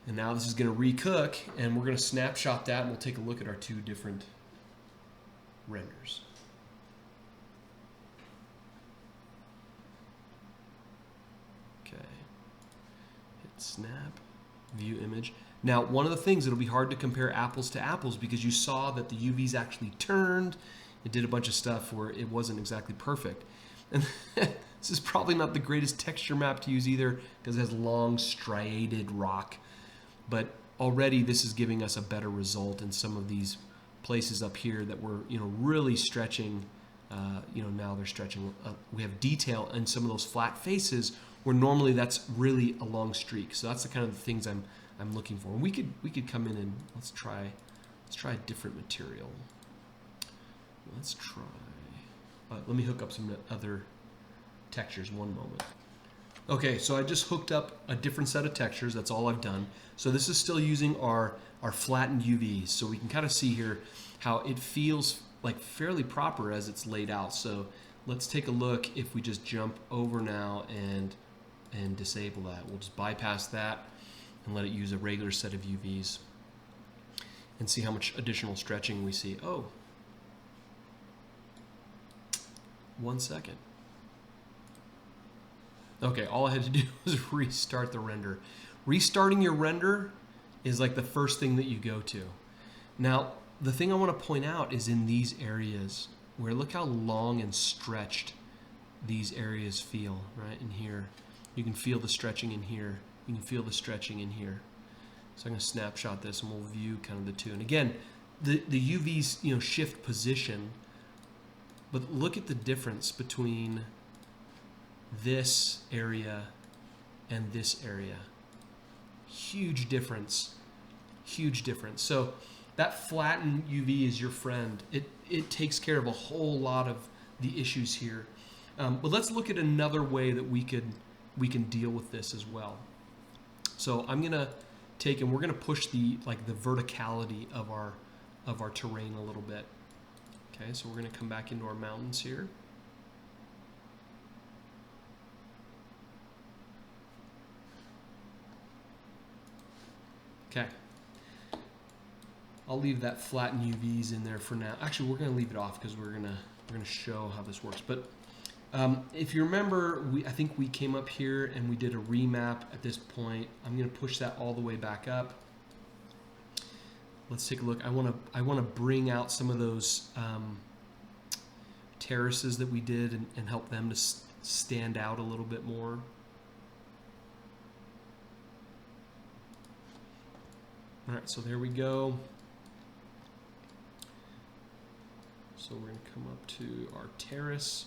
And now this is gonna recook, and we're gonna snapshot that, and we'll take a look at our two different renders. Snap, view image. Now, one of the things, it'll be hard to compare apples to apples because you saw that the UVs actually turned. It did a bunch of stuff where it wasn't exactly perfect. And this is probably not the greatest texture map to use either because it has long striated rock. But already this is giving us a better result in some of these places up here that were, you know, really stretching. You know, now they're stretching. We have detail in some of those flat faces where normally that's really a long streak. So that's the kind of things I'm looking for. And we could come in and let's try a different material. Let's try. Let me hook up some other textures. One moment. Okay, so I just hooked up a different set of textures. That's all I've done. So this is still using our flattened UVs. So we can kind of see here how it feels like fairly proper as it's laid out. So let's take a look if we just jump over now and disable that. We'll just bypass that and let it use a regular set of UVs and see how much additional stretching we see. Oh, 1 second. Okay, all I had to do was restart the render. Restarting your render is like the first thing that you go to. Now, the thing I want to point out is in these areas where look how long and stretched these areas feel, right? In here, you can feel the stretching in here. You can feel the stretching in here. So I'm going to snapshot this and we'll view kind of the two. And again, the UVs, you know, shift position, but look at the difference between this area and this area. Huge difference. Huge difference. So that flattened UV is your friend. It takes care of a whole lot of the issues here. But let's look at another way that we can deal with this as well. So I'm gonna take and we're gonna push the verticality of our of our terrain a little bit. Okay, so we're going to come back into our mountains here. Okay. I'll leave that flatten UVs in there for now. Actually, we're going to leave it off because we're going to show how this works. But if you remember, I think we came up here and we did a remap at this point. I'm going to push that all the way back up. Let's take a look. I want to bring out some of those terraces that we did and help them to stand out a little bit more. All right, so there we go. So we're going to come up to our terrace.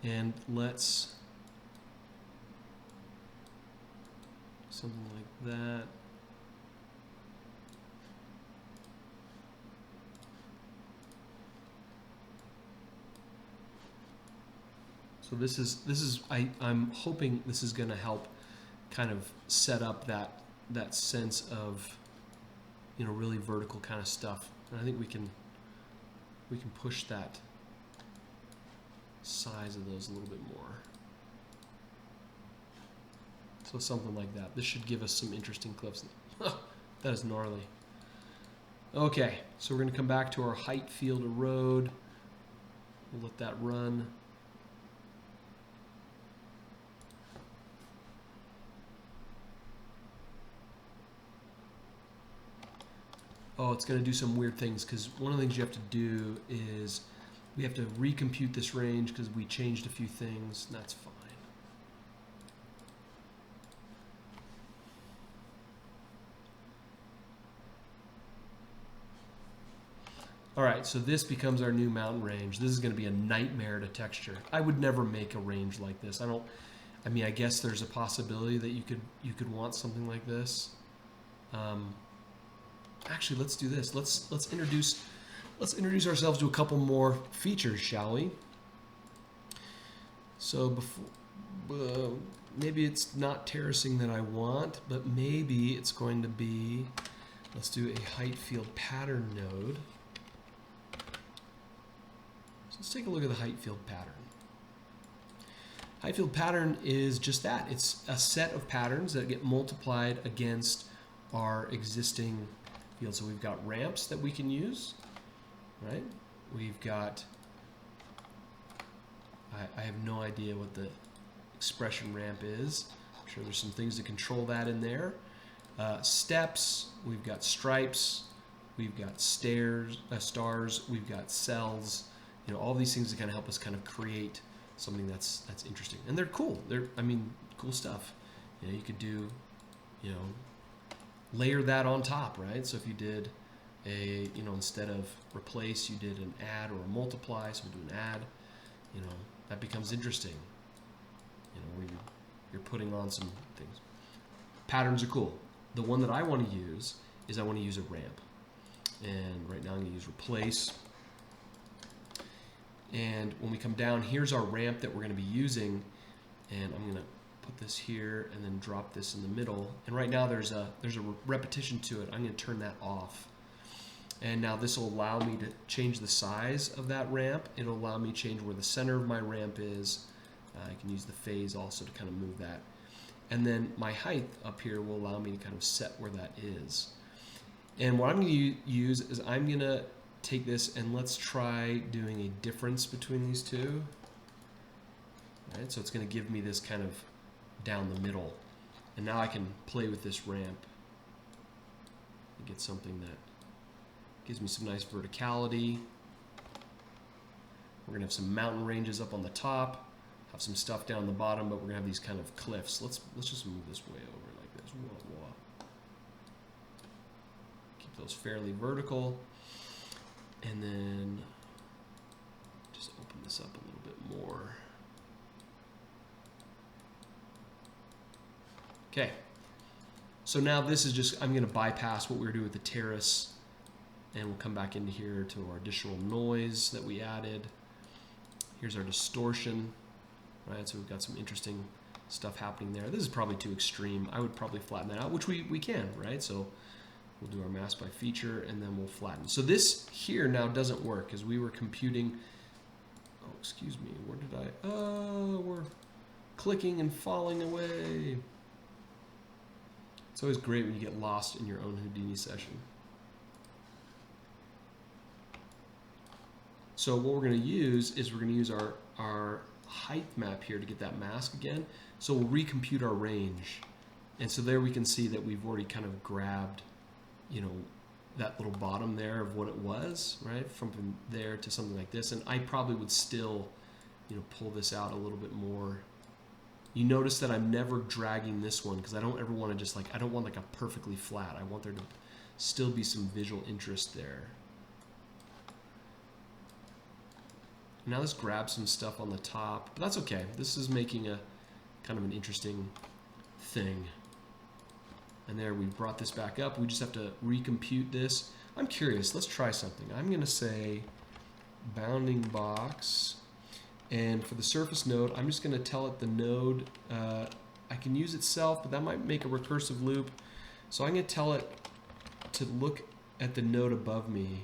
And let's something like that. So this is I'm hoping this is going to help kind of set up that sense of, you know, really vertical kind of stuff. And I think we can push that size of those a little bit more. So something like that. This should give us some interesting cliffs. That is gnarly. Okay, so we're going to come back to our height field erode. We'll let that run. Oh, it's going to do some weird things, because one of the things you have to do is we have to recompute this range because we changed a few things, and that's fine. All right, so this becomes our new mountain range. This is going to be a nightmare to texture. I would never make a range like this. I mean, I guess there's a possibility that you could want something like this. Actually, let's do this. Let's introduce ourselves to a couple more features, shall we? So before, maybe it's not terracing that I want, but maybe it's going to be, let's do a height field pattern node. So let's take a look at the height field pattern. Height field pattern is just that. It's a set of patterns that get multiplied against our existing field. So we've got ramps that we can use, right? We've got, I have no idea what the expression ramp is. I'm sure there's some things to control that in there. Steps, we've got stripes, we've got stars, we've got cells, you know, all these things that kind of help us kind of create something that's interesting. And they're cool. I mean, cool stuff. You know, you could do, you know, layer that on top, right? So if you did a, you know, instead of replace, you did an add or a multiply, so we do an add, you know, that becomes interesting. You know, where you're putting on some things. Patterns are cool. The one that I want to use is I want to use a ramp. And right now I'm going to use replace. And when we come down, here's our ramp that we're going to be using. And I'm going to put this here and then drop this in the middle. And right now there's a repetition to it. I'm going to turn that off. And now this will allow me to change the size of that ramp. It'll allow me to change where the center of my ramp is. I can use the phase also to kind of move that. And then my height up here will allow me to kind of set where that is. And what I'm going to use is I'm going to take this and let's try doing a difference between these two. All right, so it's going to give me this kind of down the middle. And now I can play with this ramp and get something that gives me some nice verticality. We're going to have some mountain ranges up on the top, have some stuff down the bottom, but we're going to have these kind of cliffs. Let's just move this way over like this. Whoa, whoa. Keep those fairly vertical. And then just open this up a little bit more. Okay. So now this is just, I'm going to bypass what we were doing with the terrace, and we'll come back into here to our additional noise that we added. Here's our distortion, right? So we've got some interesting stuff happening there. This is probably too extreme. I would probably flatten that out, which we can, right? So we'll do our mask by feature, and then we'll flatten. So this here now doesn't work because we were computing. Oh, excuse me. Where did I? Oh, we're clicking and falling away. It's always great when you get lost in your own Houdini session. So what we're going to use is we're going to use our height map here to get that mask again. So we'll recompute our range. And so there we can see that we've already kind of grabbed, you know, that little bottom there of what it was, right? From there to something like this. And I probably would still, you know, pull this out a little bit more. You notice that I'm never dragging this one because I don't ever want to just like, I don't want like a perfectly flat. I want there to still be some visual interest there. Now let's grab some stuff on the top, but that's okay. This is making a kind of an interesting thing. And there, we brought this back up. We just have to recompute this. I'm curious, let's try something. I'm gonna say bounding box. And for the surface node, I'm just gonna tell it the node, I can use itself, but that might make a recursive loop. So I'm gonna tell it to look at the node above me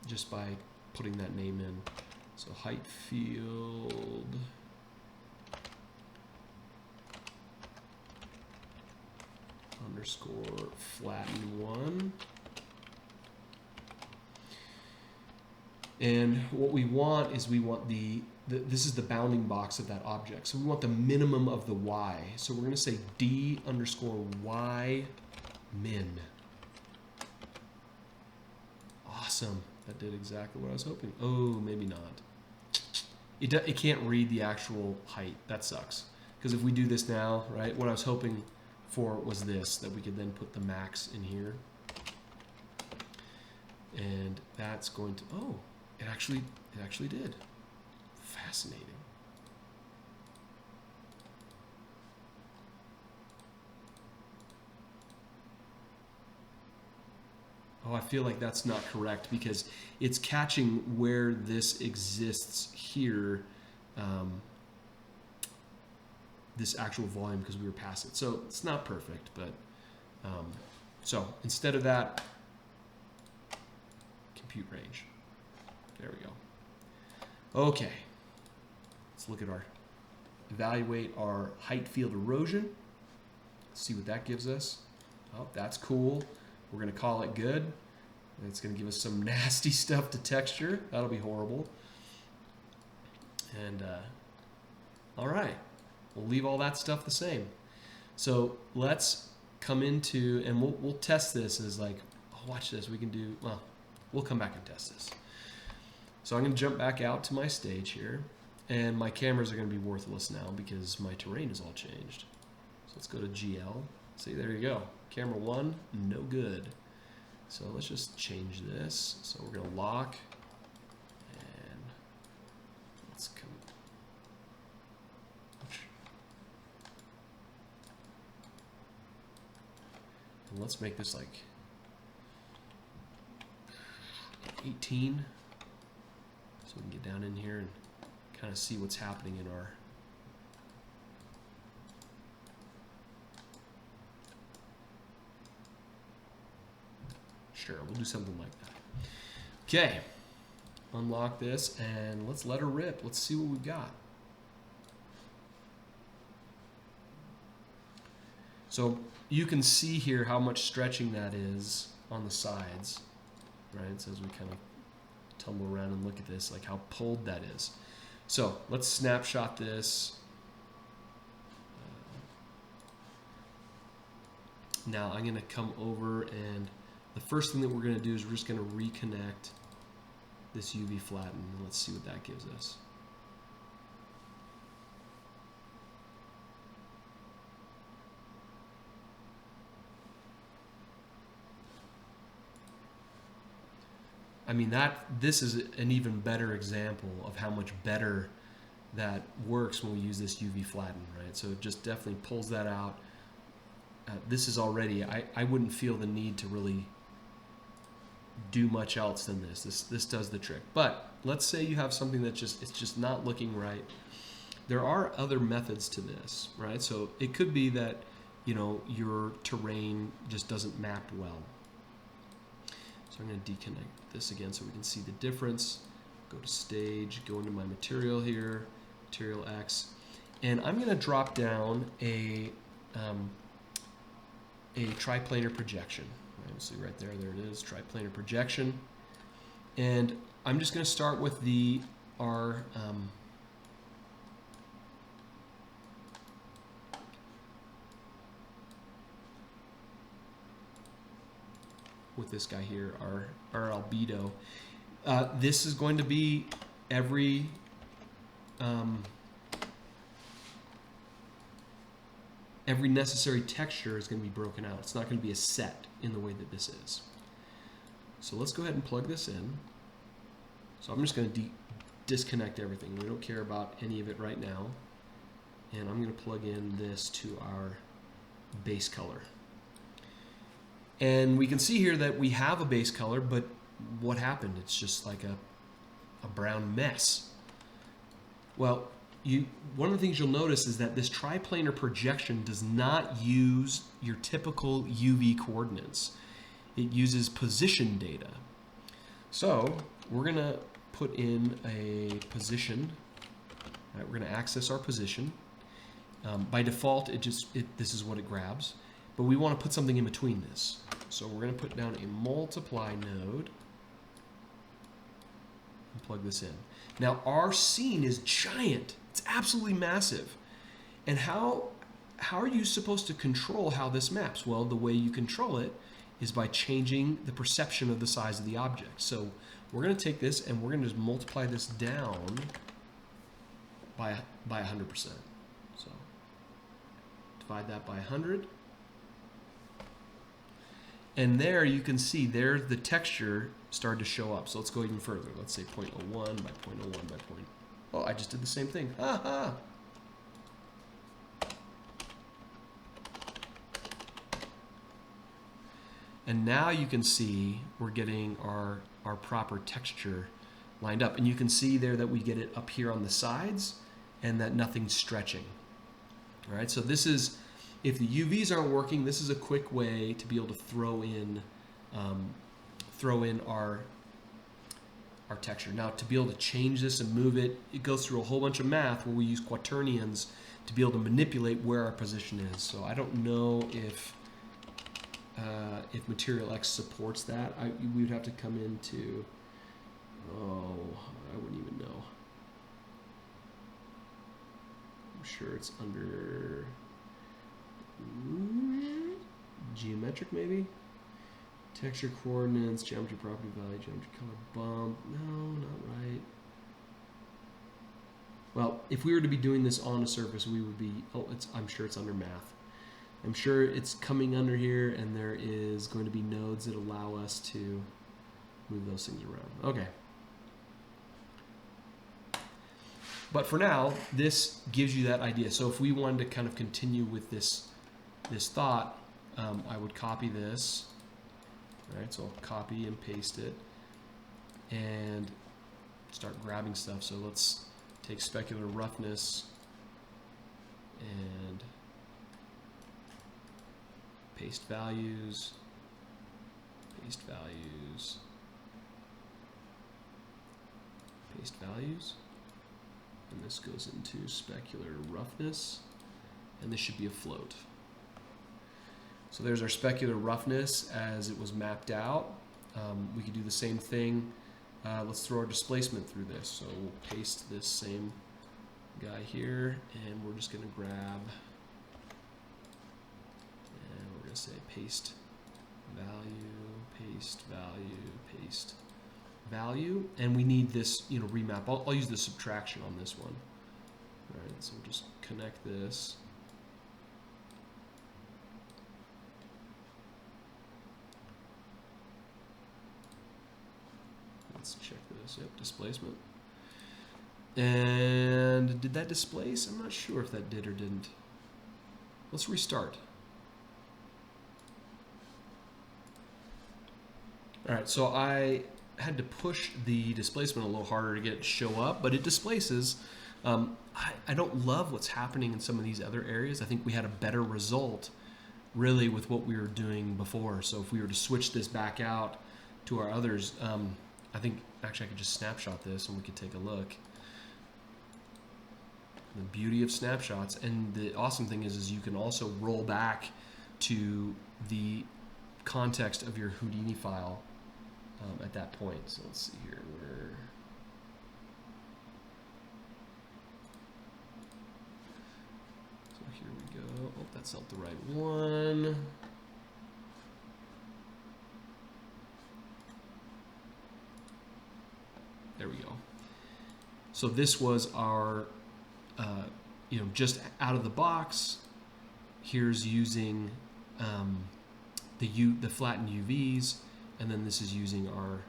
just by putting that name in. So heightfield underscore flatten 1. And what we want is we want this is the bounding box of that object. So we want the minimum of the y. So we're going to say d underscore y min. Awesome. That did exactly what I was hoping. Oh, maybe not. It can't read the actual height. That sucks. Because if we do this now, right, what I was hoping for was this, that we could then put the max in here. And that's going to, oh, it actually did. Fascinating. Oh, I feel like that's not correct because it's catching where this exists here, this actual volume, because we were past it. So it's not perfect, but so instead of that, compute range. There we go. Okay, let's look at evaluate our height field erosion. See what that gives us. Oh, that's cool. We're going to call it good. And it's going to give us some nasty stuff to texture. That'll be horrible. And all right, we'll leave all that stuff the same. So let's come into, and we'll test this as like, oh, watch this. We can do, well, we'll come back and test this. So I'm going to jump back out to my stage here. And my cameras are going to be worthless now because my terrain is all changed. So let's go to GL. See, there you go. Camera 1, no good. So let's just change this. So we're going to lock. And let's come. And let's make this like 18. So we can get down in here and kind of see what's happening in our. Sure, we'll do something like that. Okay, unlock this and let's let her rip. Let's see what we've got. So you can see here how much stretching that is on the sides, right? So as we kind of tumble around and look at this, like how pulled that is. So let's snapshot this. Now I'm going to come over, and the first thing that we're going to do is we're just going to reconnect this UV flatten, and let's see what that gives us. I mean, this is an even better example of how much better that works when we use this UV flatten, right? So it just definitely pulls that out. This is already, I wouldn't feel the need to really do much else than this. This does the trick. But let's say you have something that it's just not looking right. there are other methods to this, right? So it could be that, you know, your terrain just doesn't map well. So I'm going to deconnect this again so we can see the difference. Go to stage, go into my material here, material X, and I'm going to drop down a triplanar projection. Right, see right there, there it is, triplanar projection. And I'm just going to start with our with this guy here, our albedo. This is going to be every necessary texture is going to be broken out. It's not going to be a set in the way that this is. So let's go ahead and plug this in. So I'm just going to disconnect everything. We don't care about any of it right now. And I'm going to plug in this to our base color. And we can see here that we have a base color, but what happened? It's just like a brown mess. Well, one of the things you'll notice is that this triplanar projection does not use your typical UV coordinates. It uses position data. So we're going to put in a position. Right, we're going to access our position. By default, this is what it grabs. But we want to put something in between this. So we're going to put down a multiply node and plug this in. Now our scene is giant. It's absolutely massive. And how are you supposed to control how this maps? Well, the way you control it is by changing the perception of the size of the object. So we're going to take this and we're going to just multiply this down by 100%. So divide that by 100. And there you can see there the texture started to show up. So let's go even further. Let's say 0.01 by 0.01 by point. Oh, I just did the same thing. Ha ha! And now you can see we're getting our proper texture lined up. And you can see there that we get it up here on the sides and that nothing's stretching. All right, so this is, if the UVs aren't working, this is a quick way to be able to throw in our texture. Now, to be able to change this and move it, it goes through a whole bunch of math where we use quaternions to be able to manipulate where our position is. So I don't know if Material X supports that. We would have to come into, I wouldn't even know. I'm sure it's under geometric maybe? Texture coordinates, geometry property value, geometry color bump. No, not right. Well, if we were to be doing this on a surface, we would be, I'm sure it's under math. I'm sure it's coming under here, and there is going to be nodes that allow us to move those things around. Okay. But for now, this gives you that idea. So if we wanted to kind of continue with this thought, I would copy this. All right, so I'll copy and paste it and start grabbing stuff. So let's take specular roughness and paste values, paste values, paste values. And this goes into specular roughness, and this should be a float. So there's our specular roughness as it was mapped out. We could do the same thing. Let's throw our displacement through this. So we'll paste this same guy here, and we're just going to grab, and we're going to say paste value, paste value, paste value, and we need this, remap. I'll use the subtraction on this one. All right, so we'll just connect this. Let's check this. Yep, displacement. And did that displace? I'm not sure if that did or didn't. Let's restart. All right, so I had to push the displacement a little harder to get it to show up, but it displaces I don't love what's happening in some of these other areas. I think we had a better result really with what we were doing before. So if we were to switch this back out to our others, I think actually I could just snapshot this and we could take a look. The beauty of snapshots, and the awesome thing is you can also roll back to the context of your Houdini file at that point. So let's see here. So here we go. Oh, that's not the right one. There we go. So this was our, just out of the box. Here's using the flattened UVs, and then this is using our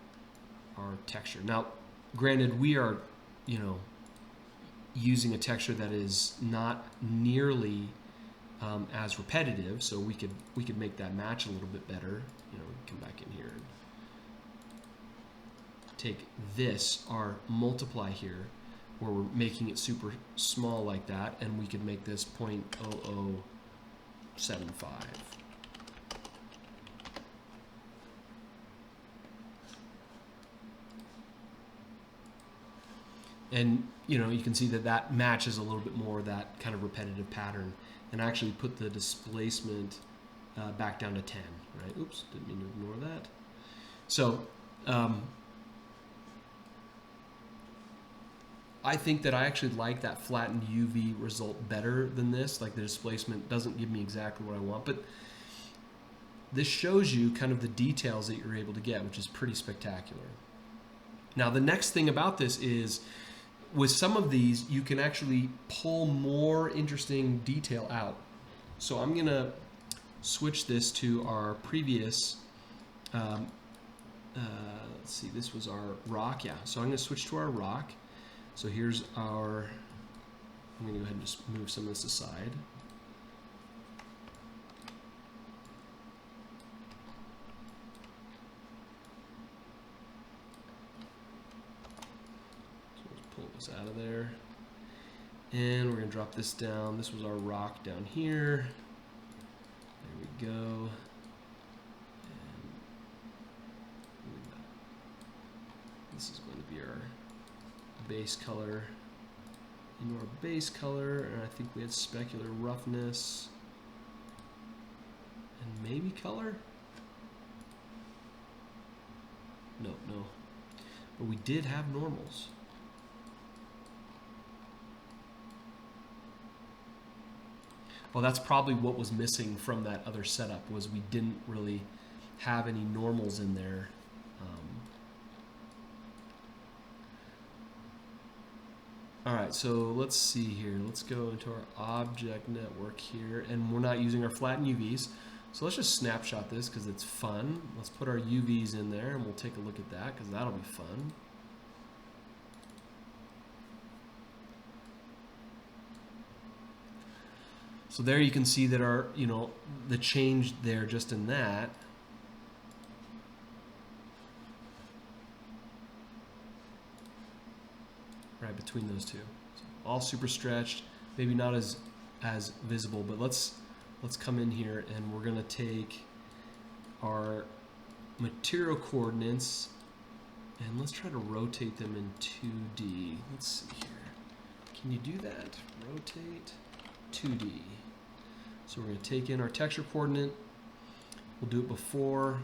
texture. Now, granted, we are, using a texture that is not nearly as repetitive, so we could make that match a little bit better. Come back in here and take this, our multiply here, where we're making it super small like that, and we could make this 0.0075. And you can see that matches a little bit more that kind of repetitive pattern, and actually put the displacement back down to 10, right? Oops, didn't mean to ignore that. So I think that I actually like that flattened UV result better than this. Like, the displacement doesn't give me exactly what I want, but this shows you kind of the details that you're able to get, which is pretty spectacular. Now, the next thing about this is, with some of these, you can actually pull more interesting detail out. So I'm going to switch this to our previous, let's see, this was our rock. Yeah, so I'm going to switch to our rock. So here's our, I'm going to go ahead and just move some of this aside. So let's pull this out of there. And we're going to drop this down. This was our rock down here. There we go. And this is going to be our base color into our base color, and I think we had specular roughness and maybe color. No, but we did have normals. Well, that's probably what was missing from that other setup, was we didn't really have any normals in there. All right, so let's see here. Let's go into our object network here, and we're not using our flattened UVs. So let's just snapshot this because it's fun. Let's put our UVs in there, and we'll take a look at that because that'll be fun. So there you can see that our, the change there just in that. Right between those two, so all super stretched, maybe not as visible, but let's come in here and we're gonna take our material coordinates and let's try to rotate them in 2D. Let's see here. Can you do that? Rotate 2D. So we're gonna take in our texture coordinate. We'll do it before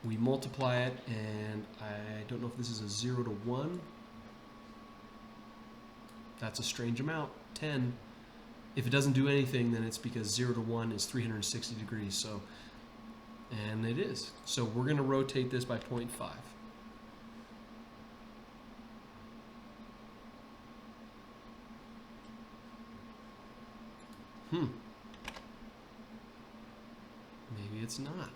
we multiply it, and I don't know if this is a 0 to 1. That's a strange amount, 10. If it doesn't do anything, then it's because 0 to 1 is 360 degrees. So, and it is. So we're going to rotate this by 0.5. Maybe it's not.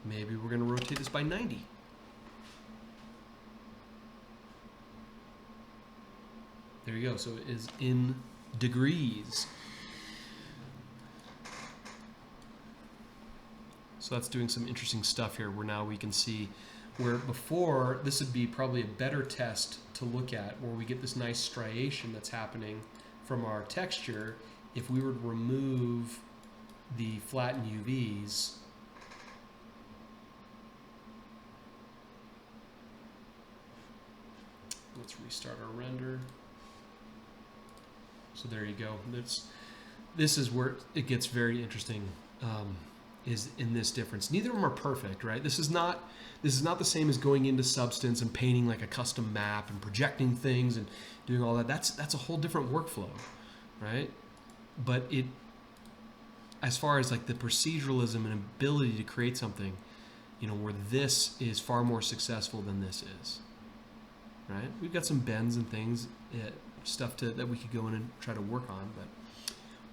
Maybe we're going to rotate this by 90. There you go. So it is in degrees. So that's doing some interesting stuff here, where now we can see Where before, this would be probably a better test to look at, where we get this nice striation that's happening from our texture. If we were to remove the flattened UVs, let's restart our render. So there you go. This is where it gets very interesting, is in this difference. Neither of them are perfect, right? This is not the same as going into Substance and painting like a custom map and projecting things and doing all that. That's a whole different workflow, right? But as far as like the proceduralism and ability to create something, where this is far more successful than this is, right? We've got some bends and things, stuff that we could go in and try to work on. But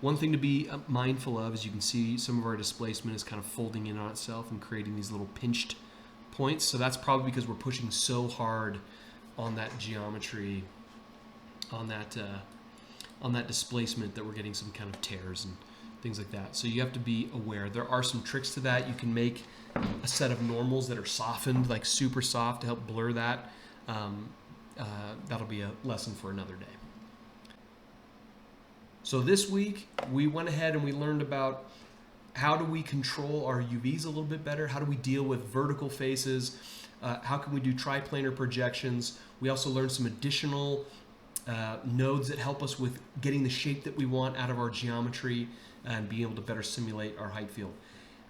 one thing to be mindful of is you can see some of our displacement is kind of folding in on itself and creating these little pinched points. So that's probably because we're pushing so hard on that geometry, on that displacement, that we're getting some kind of tears and things like that. So you have to be aware. There are some tricks to that. You can make a set of normals that are softened, like super soft, to help blur that. That'll be a lesson for another day. So this week we went ahead and we learned about how do we control our UVs a little bit better, how do we deal with vertical faces, how can we do triplanar projections. We also learned some additional nodes that help us with getting the shape that we want out of our geometry and being able to better simulate our height field.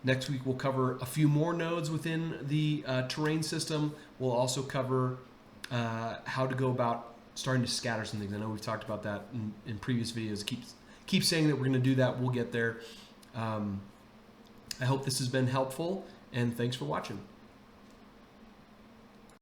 Next week we'll cover a few more nodes within the terrain system. We'll also cover how to go about starting to scatter some things. I know we've talked about that in previous videos. Keep saying that we're going to do that. We'll get there. I hope this has been helpful, and thanks for watching.